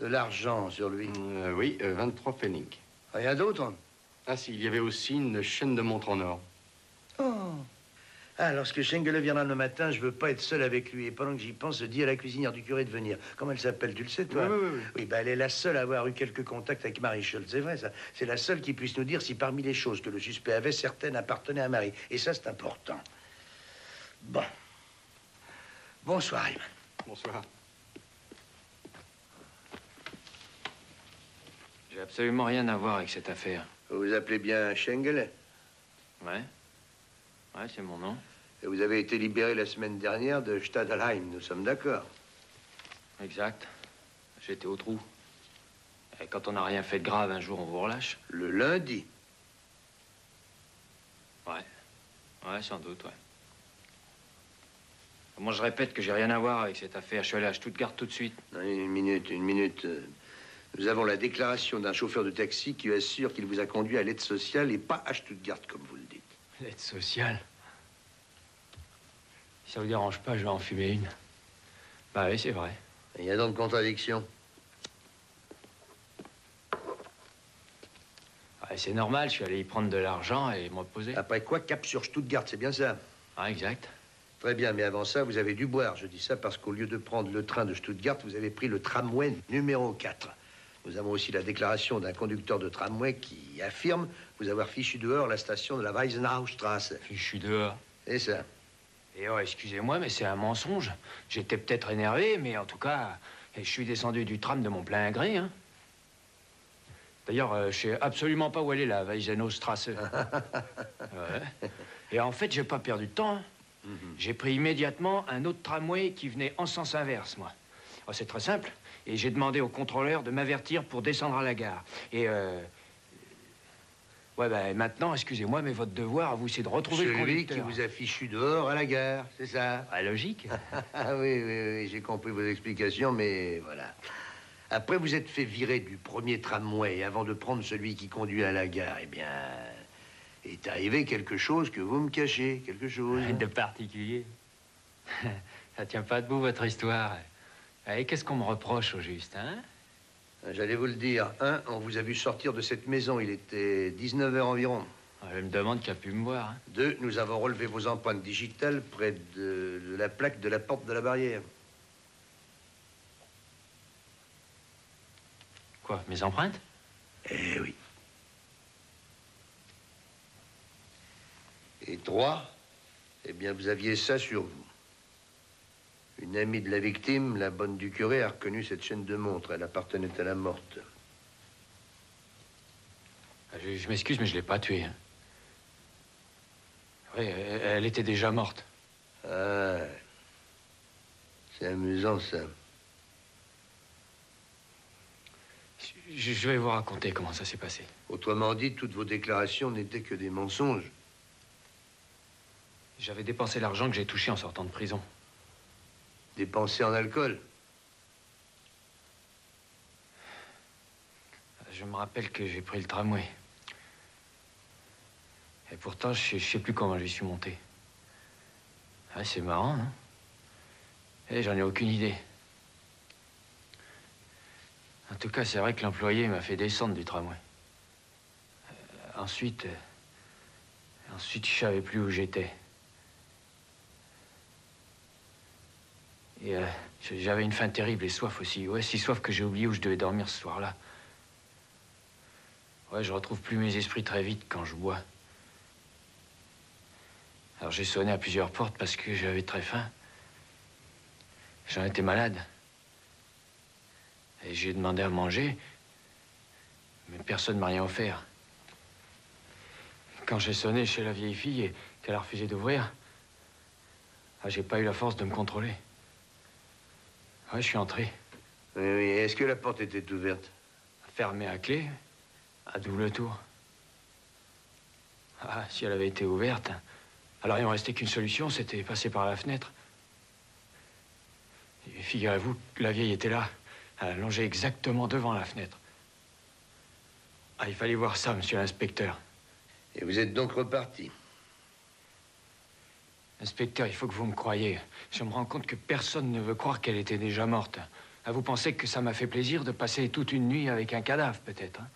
de l'argent sur lui? Oui, 23 pfennig. Rien d'autre? Ah si, il y avait aussi une chaîne de montre en or. Oh! Ah, lorsque Schengele viendra le matin, je veux pas être seul avec lui. Et pendant que j'y pense, je dis à la cuisinière du curé de venir. Comment elle s'appelle? Tu le sais, toi? Oui. Oui, ben, elle est la seule à avoir eu quelques contacts avec Marie Scholt. C'est vrai, ça. C'est la seule qui puisse nous dire si parmi les choses que le suspect avait, certaines appartenaient à Marie. Et ça, c'est important. Bon. Bonsoir, Iman. Bonsoir. J'ai absolument rien à voir avec cette affaire. Vous vous appelez bien Schengele? Ouais. Ouais, c'est mon nom. Et vous avez été libéré la semaine dernière de Stadelheim, nous sommes d'accord? Exact. J'étais au trou. Et quand on n'a rien fait de grave, un jour, on vous relâche. Le lundi? Ouais. Ouais, sans doute, ouais. Moi, je répète que j'ai rien à voir avec cette affaire. Je suis allé à Stuttgart tout de suite. Non, une minute. Nous avons la déclaration d'un chauffeur de taxi qui assure qu'il vous a conduit à l'aide sociale et pas à Stuttgart, comme vous le dites. L'aide sociale? Si ça vous dérange pas, je vais en fumer une. Bah oui, c'est vrai. Il y a donc contradiction. Ouais, c'est normal, je suis allé y prendre de l'argent et me reposer. Après quoi, cap sur Stuttgart, c'est bien ça? Ah, exact. Très bien, mais avant ça, vous avez dû boire. Je dis ça parce qu'au lieu de prendre le train de Stuttgart, vous avez pris le tramway numéro 4. Nous avons aussi la déclaration d'un conducteur de tramway qui affirme vous avoir fichu dehors la station de la Weisenhaustrasse. Fichu dehors? C'est ça. Et oh, excusez-moi, mais c'est un mensonge. J'étais peut-être énervé, mais en tout cas, je suis descendu du tram de mon plein gré, hein. D'ailleurs, je sais absolument pas où elle est, la Weisenaustrasse. Ouais. Et en fait, j'ai pas perdu de temps, hein. J'ai pris immédiatement un autre tramway qui venait en sens inverse, moi. Oh, c'est très simple. Et j'ai demandé au contrôleur de m'avertir pour descendre à la gare. Et ouais, ben maintenant, excusez-moi, mais votre devoir à vous, c'est de retrouver le conducteur. Celui qui vous a fichu dehors à la gare, c'est ça? Ah, logique. Ah oui, j'ai compris vos explications, mais voilà. Après, vous êtes fait virer du premier tramway avant de prendre celui qui conduit à la gare. Eh bien, est arrivé quelque chose que vous me cachez, quelque chose. De particulier. Ça tient pas debout, votre histoire. Et qu'est-ce qu'on me reproche, au juste, hein? J'allais vous le dire. Un, on vous a vu sortir de cette maison. Il était 19 h environ. Je me demande qui a pu me voir. Hein. Deux, nous avons relevé vos empreintes digitales près de la plaque de la porte de la barrière. Quoi, mes empreintes? Eh oui. Et trois, eh bien, vous aviez ça sur vous. Une amie de la victime, la bonne du curé, a reconnu cette chaîne de montre. Elle appartenait à la morte. Je m'excuse, mais je l'ai pas tuée. Hein. Oui, elle était déjà morte. Ah, c'est amusant, ça. Je vais vous raconter comment ça s'est passé. Autrement dit, toutes vos déclarations n'étaient que des mensonges. J'avais dépensé l'argent que j'ai touché en sortant de prison. Dépensé en alcool? Je me rappelle que j'ai pris le tramway. Et pourtant, je sais plus comment j'y suis monté. Ah, c'est marrant, hein? Et j'en ai aucune idée. En tout cas, c'est vrai que l'employé m'a fait descendre du tramway. Ensuite, je savais plus où j'étais. Et j'avais une faim terrible et soif aussi. Ouais, si soif que j'ai oublié où je devais dormir ce soir-là. Ouais, je retrouve plus mes esprits très vite quand je bois. Alors j'ai sonné à plusieurs portes parce que j'avais très faim. J'en étais malade. Et j'ai demandé à manger, mais personne ne m'a rien offert. Quand j'ai sonné chez la vieille fille et qu'elle a refusé d'ouvrir, j'ai pas eu la force de me contrôler. Ouais, je suis entré. Oui, oui. Est-ce que la porte était ouverte? Fermée à clé, à double tour. Ah, si elle avait été ouverte, alors il ne me restait qu'une solution, c'était passer par la fenêtre. Et figurez-vous que la vieille était là, allongée exactement devant la fenêtre. Ah, il fallait voir ça, monsieur l'inspecteur. Et vous êtes donc reparti? Inspecteur, il faut que vous me croyiez. Je me rends compte que personne ne veut croire qu'elle était déjà morte. Ah, vous pensez que ça m'a fait plaisir de passer toute une nuit avec un cadavre, peut-être, hein?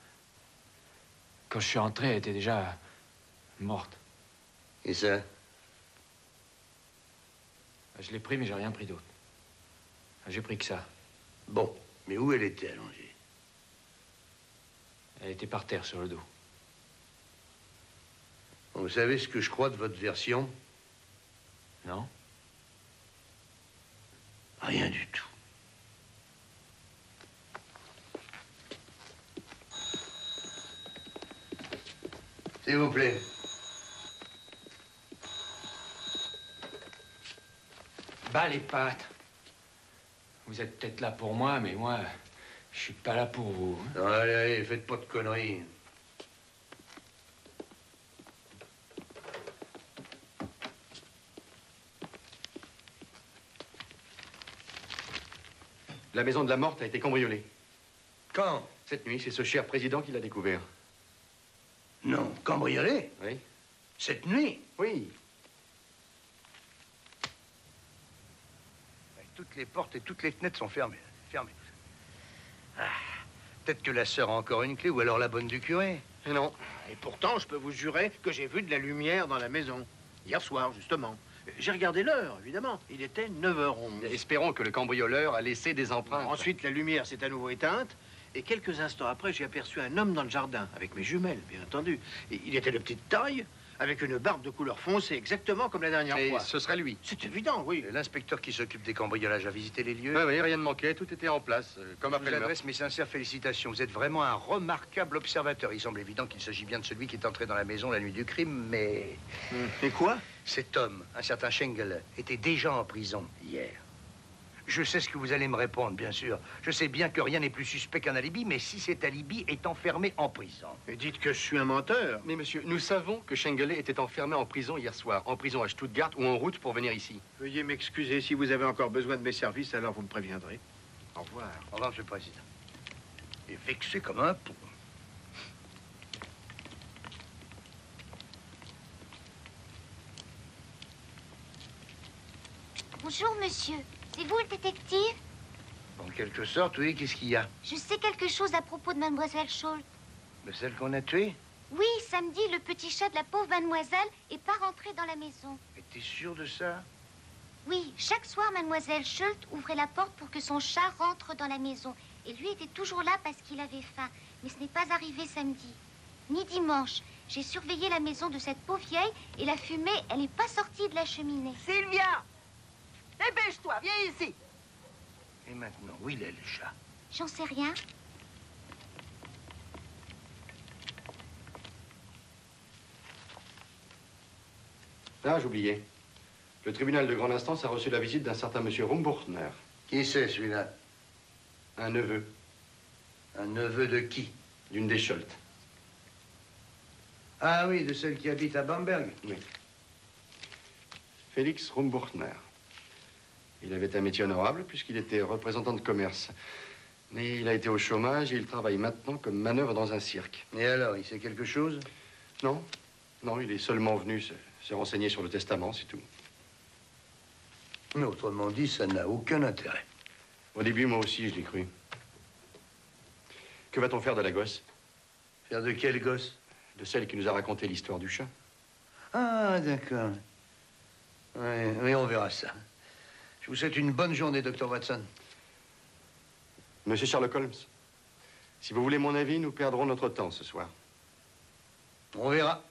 Quand je suis entré, elle était déjà morte. Et ça? Je l'ai pris, mais j'ai rien pris d'autre. J'ai pris que ça. Bon, mais où elle était allongée? Elle était par terre, sur le dos. Vous savez ce que je crois de votre version? Non? Rien du tout. S'il vous plaît. Bas les pattes. Vous êtes peut-être là pour moi, mais moi, je suis pas là pour vous. Hein. Non, allez, allez, faites pas de conneries. La maison de la morte a été cambriolée. Quand? Cette nuit, c'est ce cher président qui l'a découvert. Non, cambriolée? Oui. Cette nuit? Oui. Toutes les portes et toutes les fenêtres sont fermées. Fermées. Ah, peut-être que la sœur a encore une clé, ou alors la bonne du curé. Et non. Et pourtant, je peux vous jurer que j'ai vu de la lumière dans la maison. Hier soir, justement. J'ai regardé l'heure, évidemment. Il était 9h11. Espérons que le cambrioleur a laissé des empreintes. Ensuite, la lumière s'est à nouveau éteinte. Et quelques instants après, j'ai aperçu un homme dans le jardin, avec mes jumelles, bien entendu. Et il était de petite taille, avec une barbe de couleur foncée, exactement comme la dernière Et fois. ce serait lui. C'est évident, oui. L'inspecteur qui s'occupe des cambriolages a visité les lieux. Oui, oui, rien ne manquait, tout était en place, comme Je après vous le meurtre. adresse mes sincères félicitations. Vous êtes vraiment un remarquable observateur. Il semble évident qu'il s'agit bien de celui qui est entré dans la maison la nuit du crime, mais... Et quoi? Cet homme, un certain Schengel, était déjà en prison hier. Je sais ce que vous allez me répondre, bien sûr. Je sais bien que rien n'est plus suspect qu'un alibi, mais si cet alibi est enfermé en prison... Et dites que je suis un menteur. Mais monsieur, nous savons que Schengele était enfermé en prison hier soir, en prison à Stuttgart ou en route pour venir ici. Veuillez m'excuser, si vous avez encore besoin de mes services, alors vous me préviendrez. Au revoir. Au revoir, monsieur le président. Et vexé comme un pou. Bonjour, monsieur. C'est vous le détective? En quelque sorte, oui, qu'est-ce qu'il y a? Je sais quelque chose à propos de mademoiselle Scholl. De celle qu'on a tuée? Oui, samedi, le petit chat de la pauvre mademoiselle est pas rentré dans la maison. Et t'es sûr de ça? Oui, chaque soir, mademoiselle Schult ouvrait la porte pour que son chat rentre dans la maison. Et lui était toujours là parce qu'il avait faim. Mais ce n'est pas arrivé samedi, ni dimanche. J'ai surveillé la maison de cette pauvre vieille et la fumée, elle n'est pas sortie de la cheminée. Sylvia! Dépêche-toi, viens ici. Et maintenant, où il est, le chat? J'en sais rien. Ah, j'oubliais. Le tribunal de grande instance a reçu la visite d'un certain monsieur Rumburtner. Qui c'est, celui-là? Un neveu. Un neveu de qui? D'une des Scholt. Ah oui, de celle qui habite à Bamberg. Oui. Félix Rumburtner. Il avait un métier honorable puisqu'il était représentant de commerce. Mais il a été au chômage et il travaille maintenant comme manœuvre dans un cirque. Et alors, il sait quelque chose? Non. Non, il est seulement venu se renseigner sur le testament, c'est tout. Mais autrement dit, ça n'a aucun intérêt. Au début, moi aussi, je l'ai cru. Que va-t-on faire de la gosse? Faire de quelle gosse? De celle qui nous a raconté l'histoire du chat. Ah, d'accord. Oui, oui, on verra ça. Je vous souhaite une bonne journée, docteur Watson. Monsieur Sherlock Holmes, si vous voulez mon avis, nous perdrons notre temps ce soir. On verra.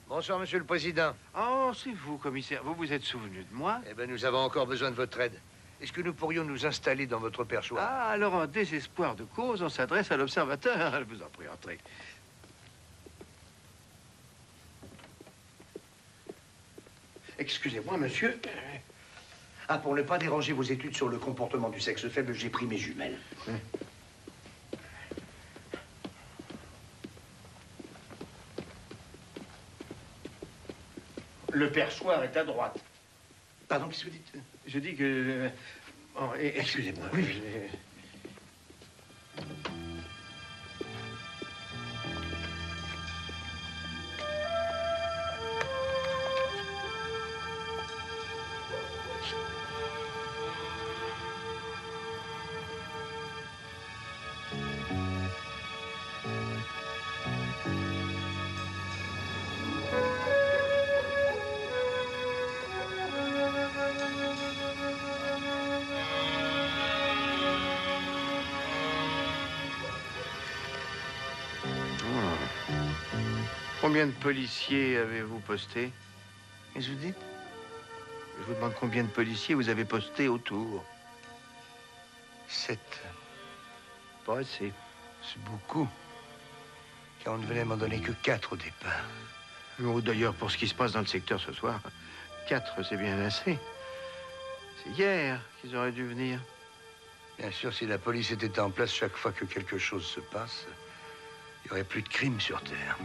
Bonsoir, Monsieur le Président. Oh, c'est vous, commissaire. Vous vous êtes souvenu de moi? Eh bien, nous avons encore besoin de votre aide. Est-ce que nous pourrions nous installer dans votre perchoir? Ah, alors en désespoir de cause, on s'adresse à l'observateur. Je vous en prie, entrez. Excusez-moi, monsieur. Ah, pour ne pas déranger vos études sur le comportement du sexe faible, j'ai pris mes jumelles. Le perchoir est à droite. Pardon, qu'est-ce que vous dites? Je dis que... Oh, excusez-moi. Oui, oui. Combien de policiers avez-vous posté? Qu'est-ce que vous dites? Je vous demande combien de policiers vous avez postés autour? 7. Pas assez. C'est beaucoup. Car on ne venait m'en donner que 4 au départ. Oh, d'ailleurs, pour ce qui se passe dans le secteur ce soir, 4, c'est bien assez. C'est hier qu'ils auraient dû venir. Bien sûr, si la police était en place chaque fois que quelque chose se passe, il n'y aurait plus de crimes sur Terre.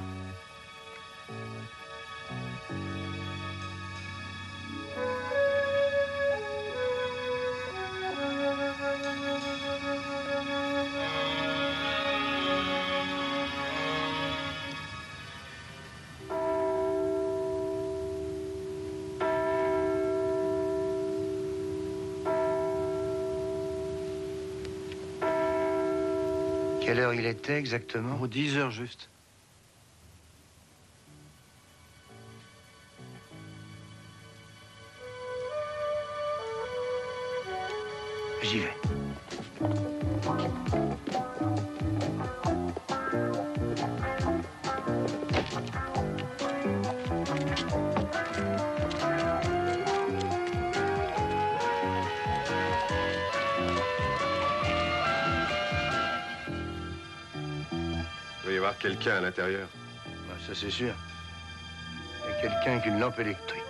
Quelle heure il était exactement? Oh, 10 heures juste. J'y vais. avoir quelqu'un à l'intérieur. Ben, ça, c'est sûr. Il y a quelqu'un avec une lampe électrique.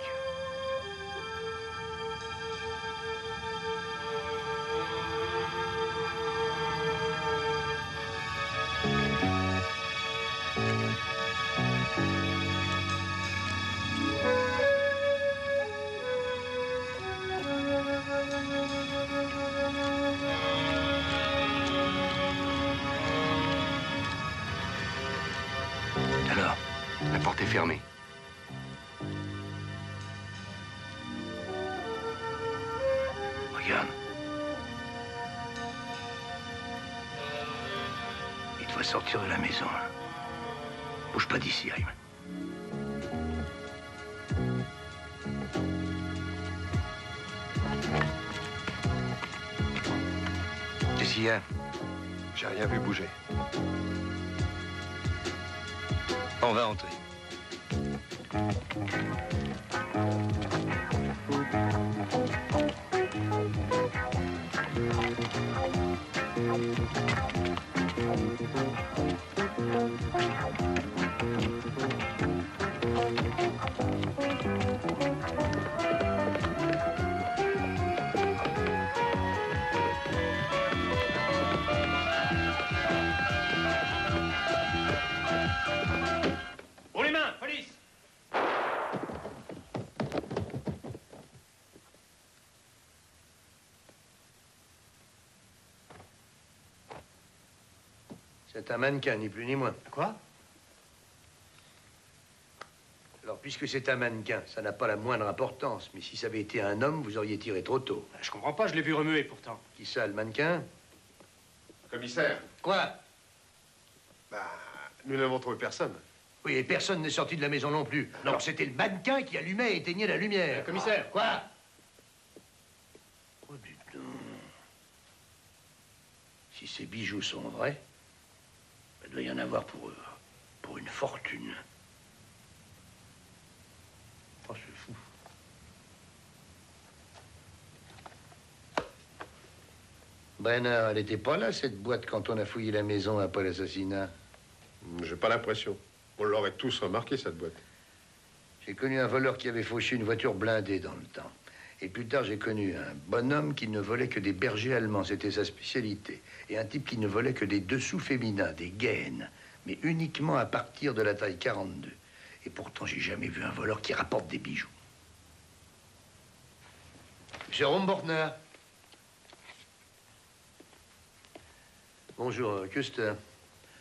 Alors, la porte est fermée. Regarde. Il doit sortir de la maison. Là. Bouge pas d'ici, Raymond. Qu'est-ce qu'il y a? J'ai rien vu bouger. On va entrer. Haut les mains, police! C'est un mannequin, ni plus ni moins. Quoi? Alors, puisque c'est un mannequin, ça n'a pas la moindre importance. Mais si ça avait été un homme, vous auriez tiré trop tôt. Je comprends pas, je l'ai vu remuer pourtant. Qui ça, le mannequin? Commissaire. Quoi? Bah, nous n'avons trouvé personne. Oui, et personne n'est sorti de la maison non plus. Non. Alors, c'était le mannequin qui allumait et éteignait la lumière. Commissaire! Quoi? Oh, dis donc. Si ces bijoux sont vrais, il doit y en avoir pour une fortune. Oh, c'est fou. Brenner, elle n'était pas là, cette boîte, quand on a fouillé la maison après l'assassinat? J'ai pas l'impression. On l'aurait tous remarqué, cette boîte. J'ai connu un voleur qui avait fauché une voiture blindée dans le temps. Et plus tard, j'ai connu un bonhomme qui ne volait que des bergers allemands. C'était sa spécialité. Et un type qui ne volait que des dessous féminins, des gaines, mais uniquement à partir de la taille 42. Et pourtant, j'ai jamais vu un voleur qui rapporte des bijoux. Monsieur Rombortner. Bonjour, Custer.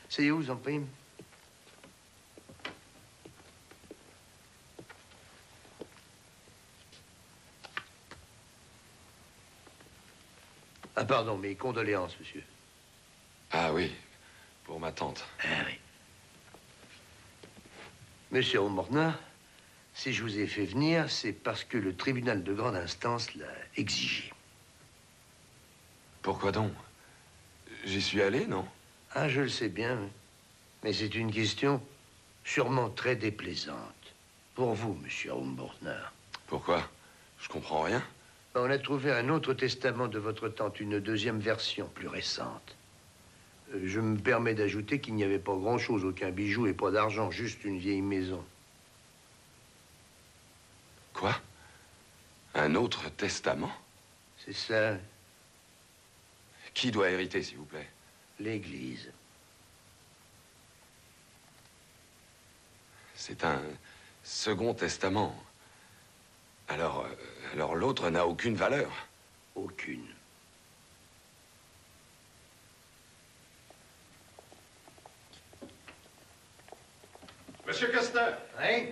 C'est où, en prime? Ah, pardon, mes condoléances, monsieur. Ah oui, pour ma tante. Ah oui. Monsieur Rombortner, si je vous ai fait venir, c'est parce que le tribunal de grande instance l'a exigé. Pourquoi donc? J'y suis allé, non? Ah, je le sais bien, oui. Mais c'est une question sûrement très déplaisante. Pour vous, monsieur Rombortner. Pourquoi? Je comprends rien. On a trouvé un autre testament de votre tante, une deuxième version plus récente. Je me permets d'ajouter qu'il n'y avait pas grand-chose, aucun bijou et pas d'argent, juste une vieille maison. Quoi? Un autre testament? C'est ça, Qui doit hériter, s'il vous plaît? l'Église. C'est un second testament. Alors l'autre n'a aucune valeur. Aucune. Monsieur Custer. Oui?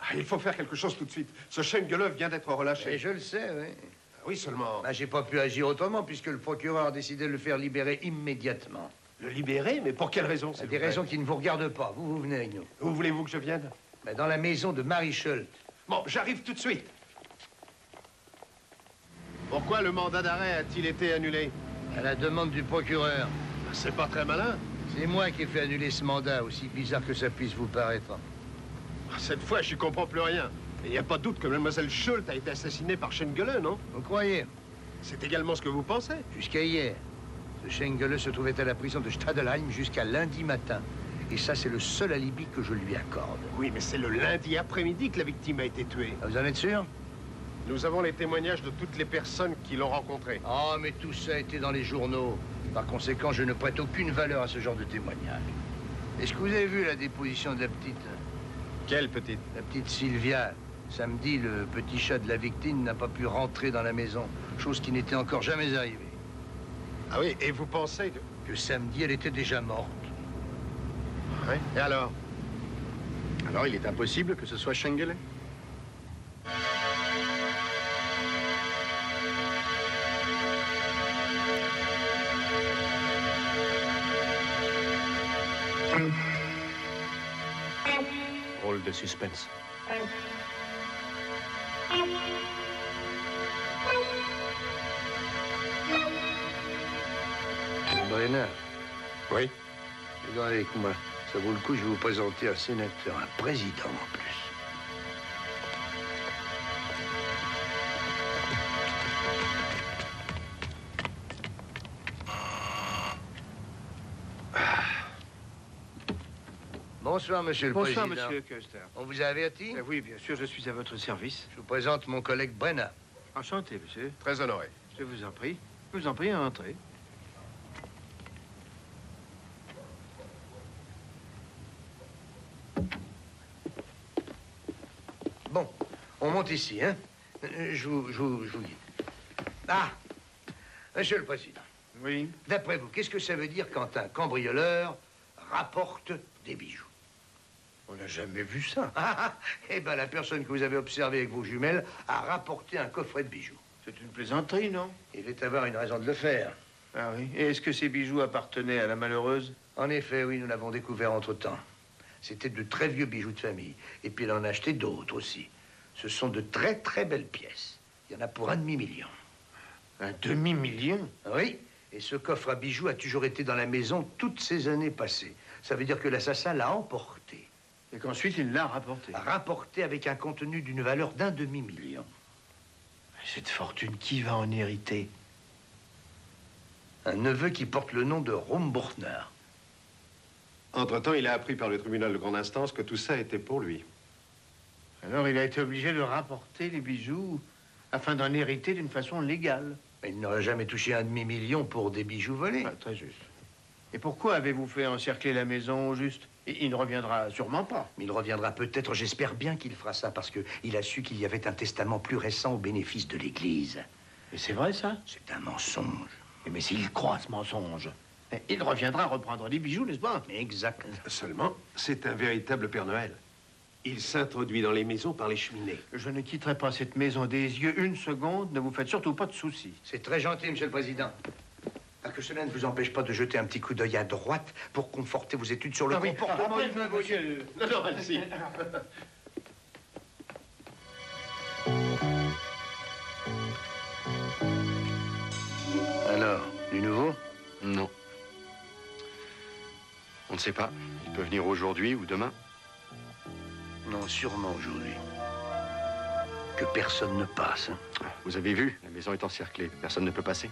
Ah, il faut faire quelque chose tout de suite. Ce Schengelov vient d'être relâché. Et je le sais, oui. Oui, seulement... Bah, j'ai pas pu agir autrement, puisque le procureur a décidé de le faire libérer immédiatement. Le libérer? Mais pour quelle raison, s'il Des vous plaît? raisons qui ne vous regardent pas. Vous venez avec nous. Où voulez-vous que je vienne? Bah, dans la maison de Marie Schult. Bon, j'arrive tout de suite. Pourquoi le mandat d'arrêt a-t-il été annulé? À la demande du procureur. C'est pas très malin. C'est moi qui ai fait annuler ce mandat, aussi bizarre que ça puisse vous paraître. Cette fois, j'y comprends plus rien. Il n'y a pas de doute que Mademoiselle Schult a été assassinée par Schengele, non? Vous croyez? C'est également ce que vous pensez. Jusqu'à hier. Ce Schengele se trouvait à la prison de Stadelheim jusqu'à lundi matin. Et ça, c'est le seul alibi que je lui accorde. Oui, mais c'est le lundi après-midi que la victime a été tuée. Vous en êtes sûr? Nous avons les témoignages de toutes les personnes qui l'ont rencontré. Ah, mais tout ça était dans les journaux. Par conséquent, je ne prête aucune valeur à ce genre de témoignage. Est-ce que vous avez vu la déposition de la petite? Quelle petite? La petite Sylvia. Samedi, le petit chat de la victime n'a pas pu rentrer dans la maison, chose qui n'était encore jamais arrivée. Ah oui, et vous pensez que samedi, elle était déjà morte. Oui, et alors? Alors, il est impossible que ce soit Schengele? Rôle de suspense. Brenner. Oui? Viens avec moi. Ça vaut le coup, je vais vous présenter un sénateur, un président en plus. Bonsoir, monsieur le président. Bonsoir, monsieur Custer. On vous a averti? Oui, bien sûr, je suis à votre service. Je vous présente mon collègue Brenner. Enchanté, monsieur. Très honoré. Je vous en prie. Je vous en prie, entrez. Bon, on monte ici, hein? Je vous guide. Ah! Monsieur le Président. Oui? D'après vous, qu'est-ce que ça veut dire quand un cambrioleur rapporte des bijoux? On n'a jamais vu ça. Eh bien, la personne que vous avez observée avec vos jumelles a rapporté un coffret de bijoux. C'est une plaisanterie, non? Il devait avoir une raison de le faire. Ah oui? Et est-ce que ces bijoux appartenaient à la malheureuse? En effet, oui, nous l'avons découvert entre-temps. C'était de très vieux bijoux de famille. Et puis, elle en a acheté d'autres aussi. Ce sont de très, très belles pièces. Il y en a pour 1,5 million. 1,5 million? Oui. Et ce coffre à bijoux a toujours été dans la maison toutes ces années passées. Ça veut dire que l'assassin l'a emporté. Et qu'ensuite, il l'a rapporté? Rapporté avec un contenu d'une valeur d'1,5 million. Cette fortune, qui va en hériter? Un neveu qui porte le nom de Rumbuchner. Entre-temps, il a appris par le tribunal de grande instance que tout ça était pour lui. Alors, il a été obligé de rapporter les bijoux afin d'en hériter d'une façon légale. Mais il n'aurait jamais touché 1,5 million pour des bijoux volés. Ah, très juste. Et pourquoi avez-vous fait encercler la maison au juste? Il ne reviendra sûrement pas. Il reviendra peut-être, j'espère bien qu'il fera ça, parce qu'il a su qu'il y avait un testament plus récent au bénéfice de l'Église. Et c'est vrai, ça? C'est un mensonge. Mais s'il croit ce mensonge, il reviendra reprendre les bijoux, n'est-ce pas? Exact. Seulement, c'est un véritable Père Noël. Il s'introduit dans les maisons par les cheminées. Je ne quitterai pas cette maison des yeux une seconde. Ne vous faites surtout pas de soucis. C'est très gentil, monsieur le président. Que cela ne vous empêche pas de jeter un petit coup d'œil à droite pour conforter vos études sur le comportement humain. Non, non, allez-y. Alors, du nouveau? Non. On ne sait pas. Il peut venir aujourd'hui ou demain. Non, sûrement aujourd'hui. Que personne ne passe. Hein. Vous avez vu, la maison est encerclée. Personne ne peut passer.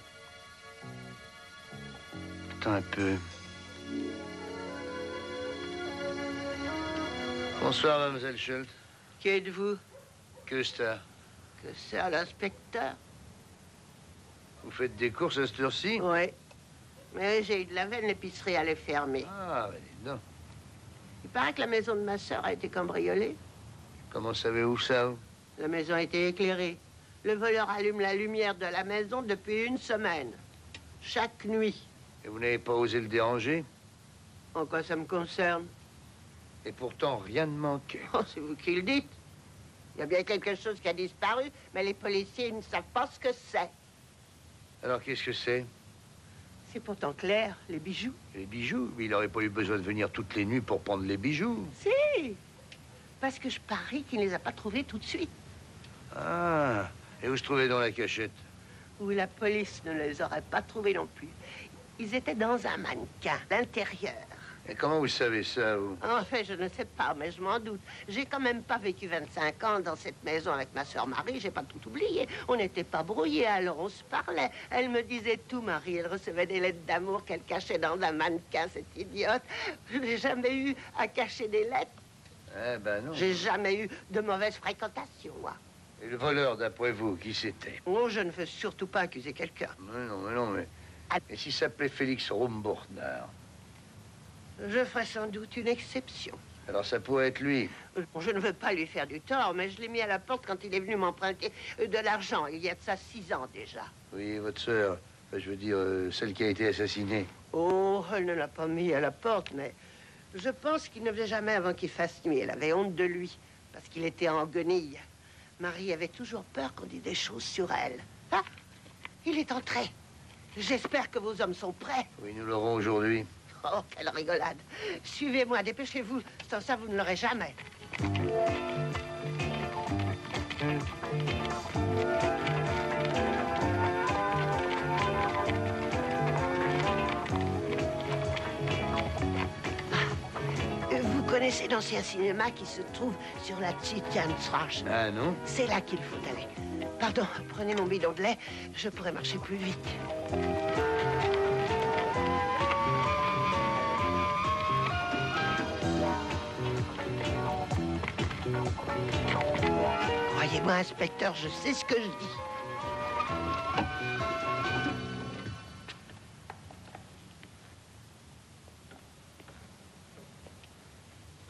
Attends un peu. Bonsoir, mademoiselle Schultz. Qui êtes-vous? Custer. Que c'est l'inspecteur? Vous faites des courses à cette heure-ci? Oui. Mais j'ai eu de la veine, l'épicerie allait fermer. Ah, ben dis donc. Il paraît que la maison de ma sœur a été cambriolée. Comment savez-vous ça, vous? La maison a été éclairée. Le voleur allume la lumière de la maison depuis 1 semaine. Chaque nuit. Et vous n'avez pas osé le déranger? En quoi ça me concerne? Et pourtant, rien ne manquait. Oh, c'est vous qui le dites. Il y a bien quelque chose qui a disparu, mais les policiers ne savent pas ce que c'est. Alors, qu'est-ce que c'est? C'est pourtant clair, les bijoux. Les bijoux? Mais il n'aurait pas eu besoin de venir toutes les nuits pour prendre les bijoux. Si! Parce que je parie qu'il ne les a pas trouvés tout de suite. Ah! Et où se trouvait dans la cachette? Où la police ne les aurait pas trouvés non plus. Ils étaient dans un mannequin, l'intérieur. Et comment vous savez ça, vous? En fait, je ne sais pas, mais je m'en doute. J'ai quand même pas vécu 25 ans dans cette maison avec ma sœur Marie. J'ai pas tout oublié. On n'était pas brouillés, alors on se parlait. Elle me disait tout, Marie. Elle recevait des lettres d'amour qu'elle cachait dans un mannequin, cette idiote. Je n'ai jamais eu à cacher des lettres. Eh ben non. J'ai jamais eu de mauvaise fréquentation, moi. Et le voleur, d'après vous, qui c'était? Oh, je ne veux surtout pas accuser quelqu'un. Mais non, mais... Et s'il s'appelait Félix Rumbourdner? Je ferai sans doute une exception. Alors ça pourrait être lui. Je ne veux pas lui faire du tort, mais je l'ai mis à la porte quand il est venu m'emprunter de l'argent. Il y a de ça 6 ans déjà. Oui, votre sœur. Je veux dire, celle qui a été assassinée. Oh, elle ne l'a pas mis à la porte, mais je pense qu'il ne faisait jamais avant qu'il fasse nuit. Elle avait honte de lui, parce qu'il était en guenille. Marie avait toujours peur qu'on dise des choses sur elle. Ah, il est entré. J'espère que vos hommes sont prêts. Oui, nous l'aurons aujourd'hui. Oh, quelle rigolade. Suivez-moi, dépêchez-vous. Sans ça, vous ne l'aurez jamais. Vous connaissez l'ancien cinéma qui se trouve sur la Titiansstraße? Ah non? C'est là qu'il faut aller. Pardon, prenez mon bidon de lait. Je pourrais marcher plus vite. Croyez-moi, inspecteur, je sais ce que je dis.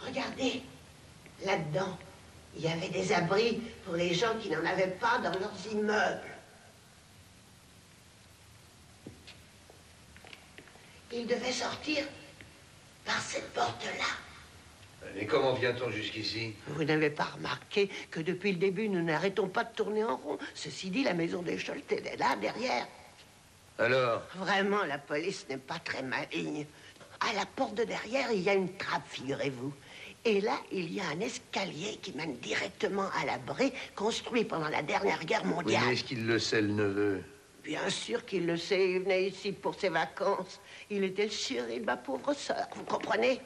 Regardez, là-dedans, il y avait des abris pour les gens qui n'en avaient pas dans leurs immeubles. Ils devaient sortir par cette porte-là. Et comment vient-on jusqu'ici? Vous n'avez pas remarqué que depuis le début, nous n'arrêtons pas de tourner en rond. Ceci dit, la maison des Scholt est là, derrière. Alors? Vraiment, la police n'est pas très maligne. À la porte de derrière, il y a une trappe, figurez-vous. Et là, il y a un escalier qui mène directement à l'abri, construit pendant la dernière guerre Oui, mondiale. mais est-ce qu'il le sait, le neveu? Bien sûr qu'il le sait, il venait ici pour ses vacances. Il était le chéri de ma pauvre sœur, vous comprenez?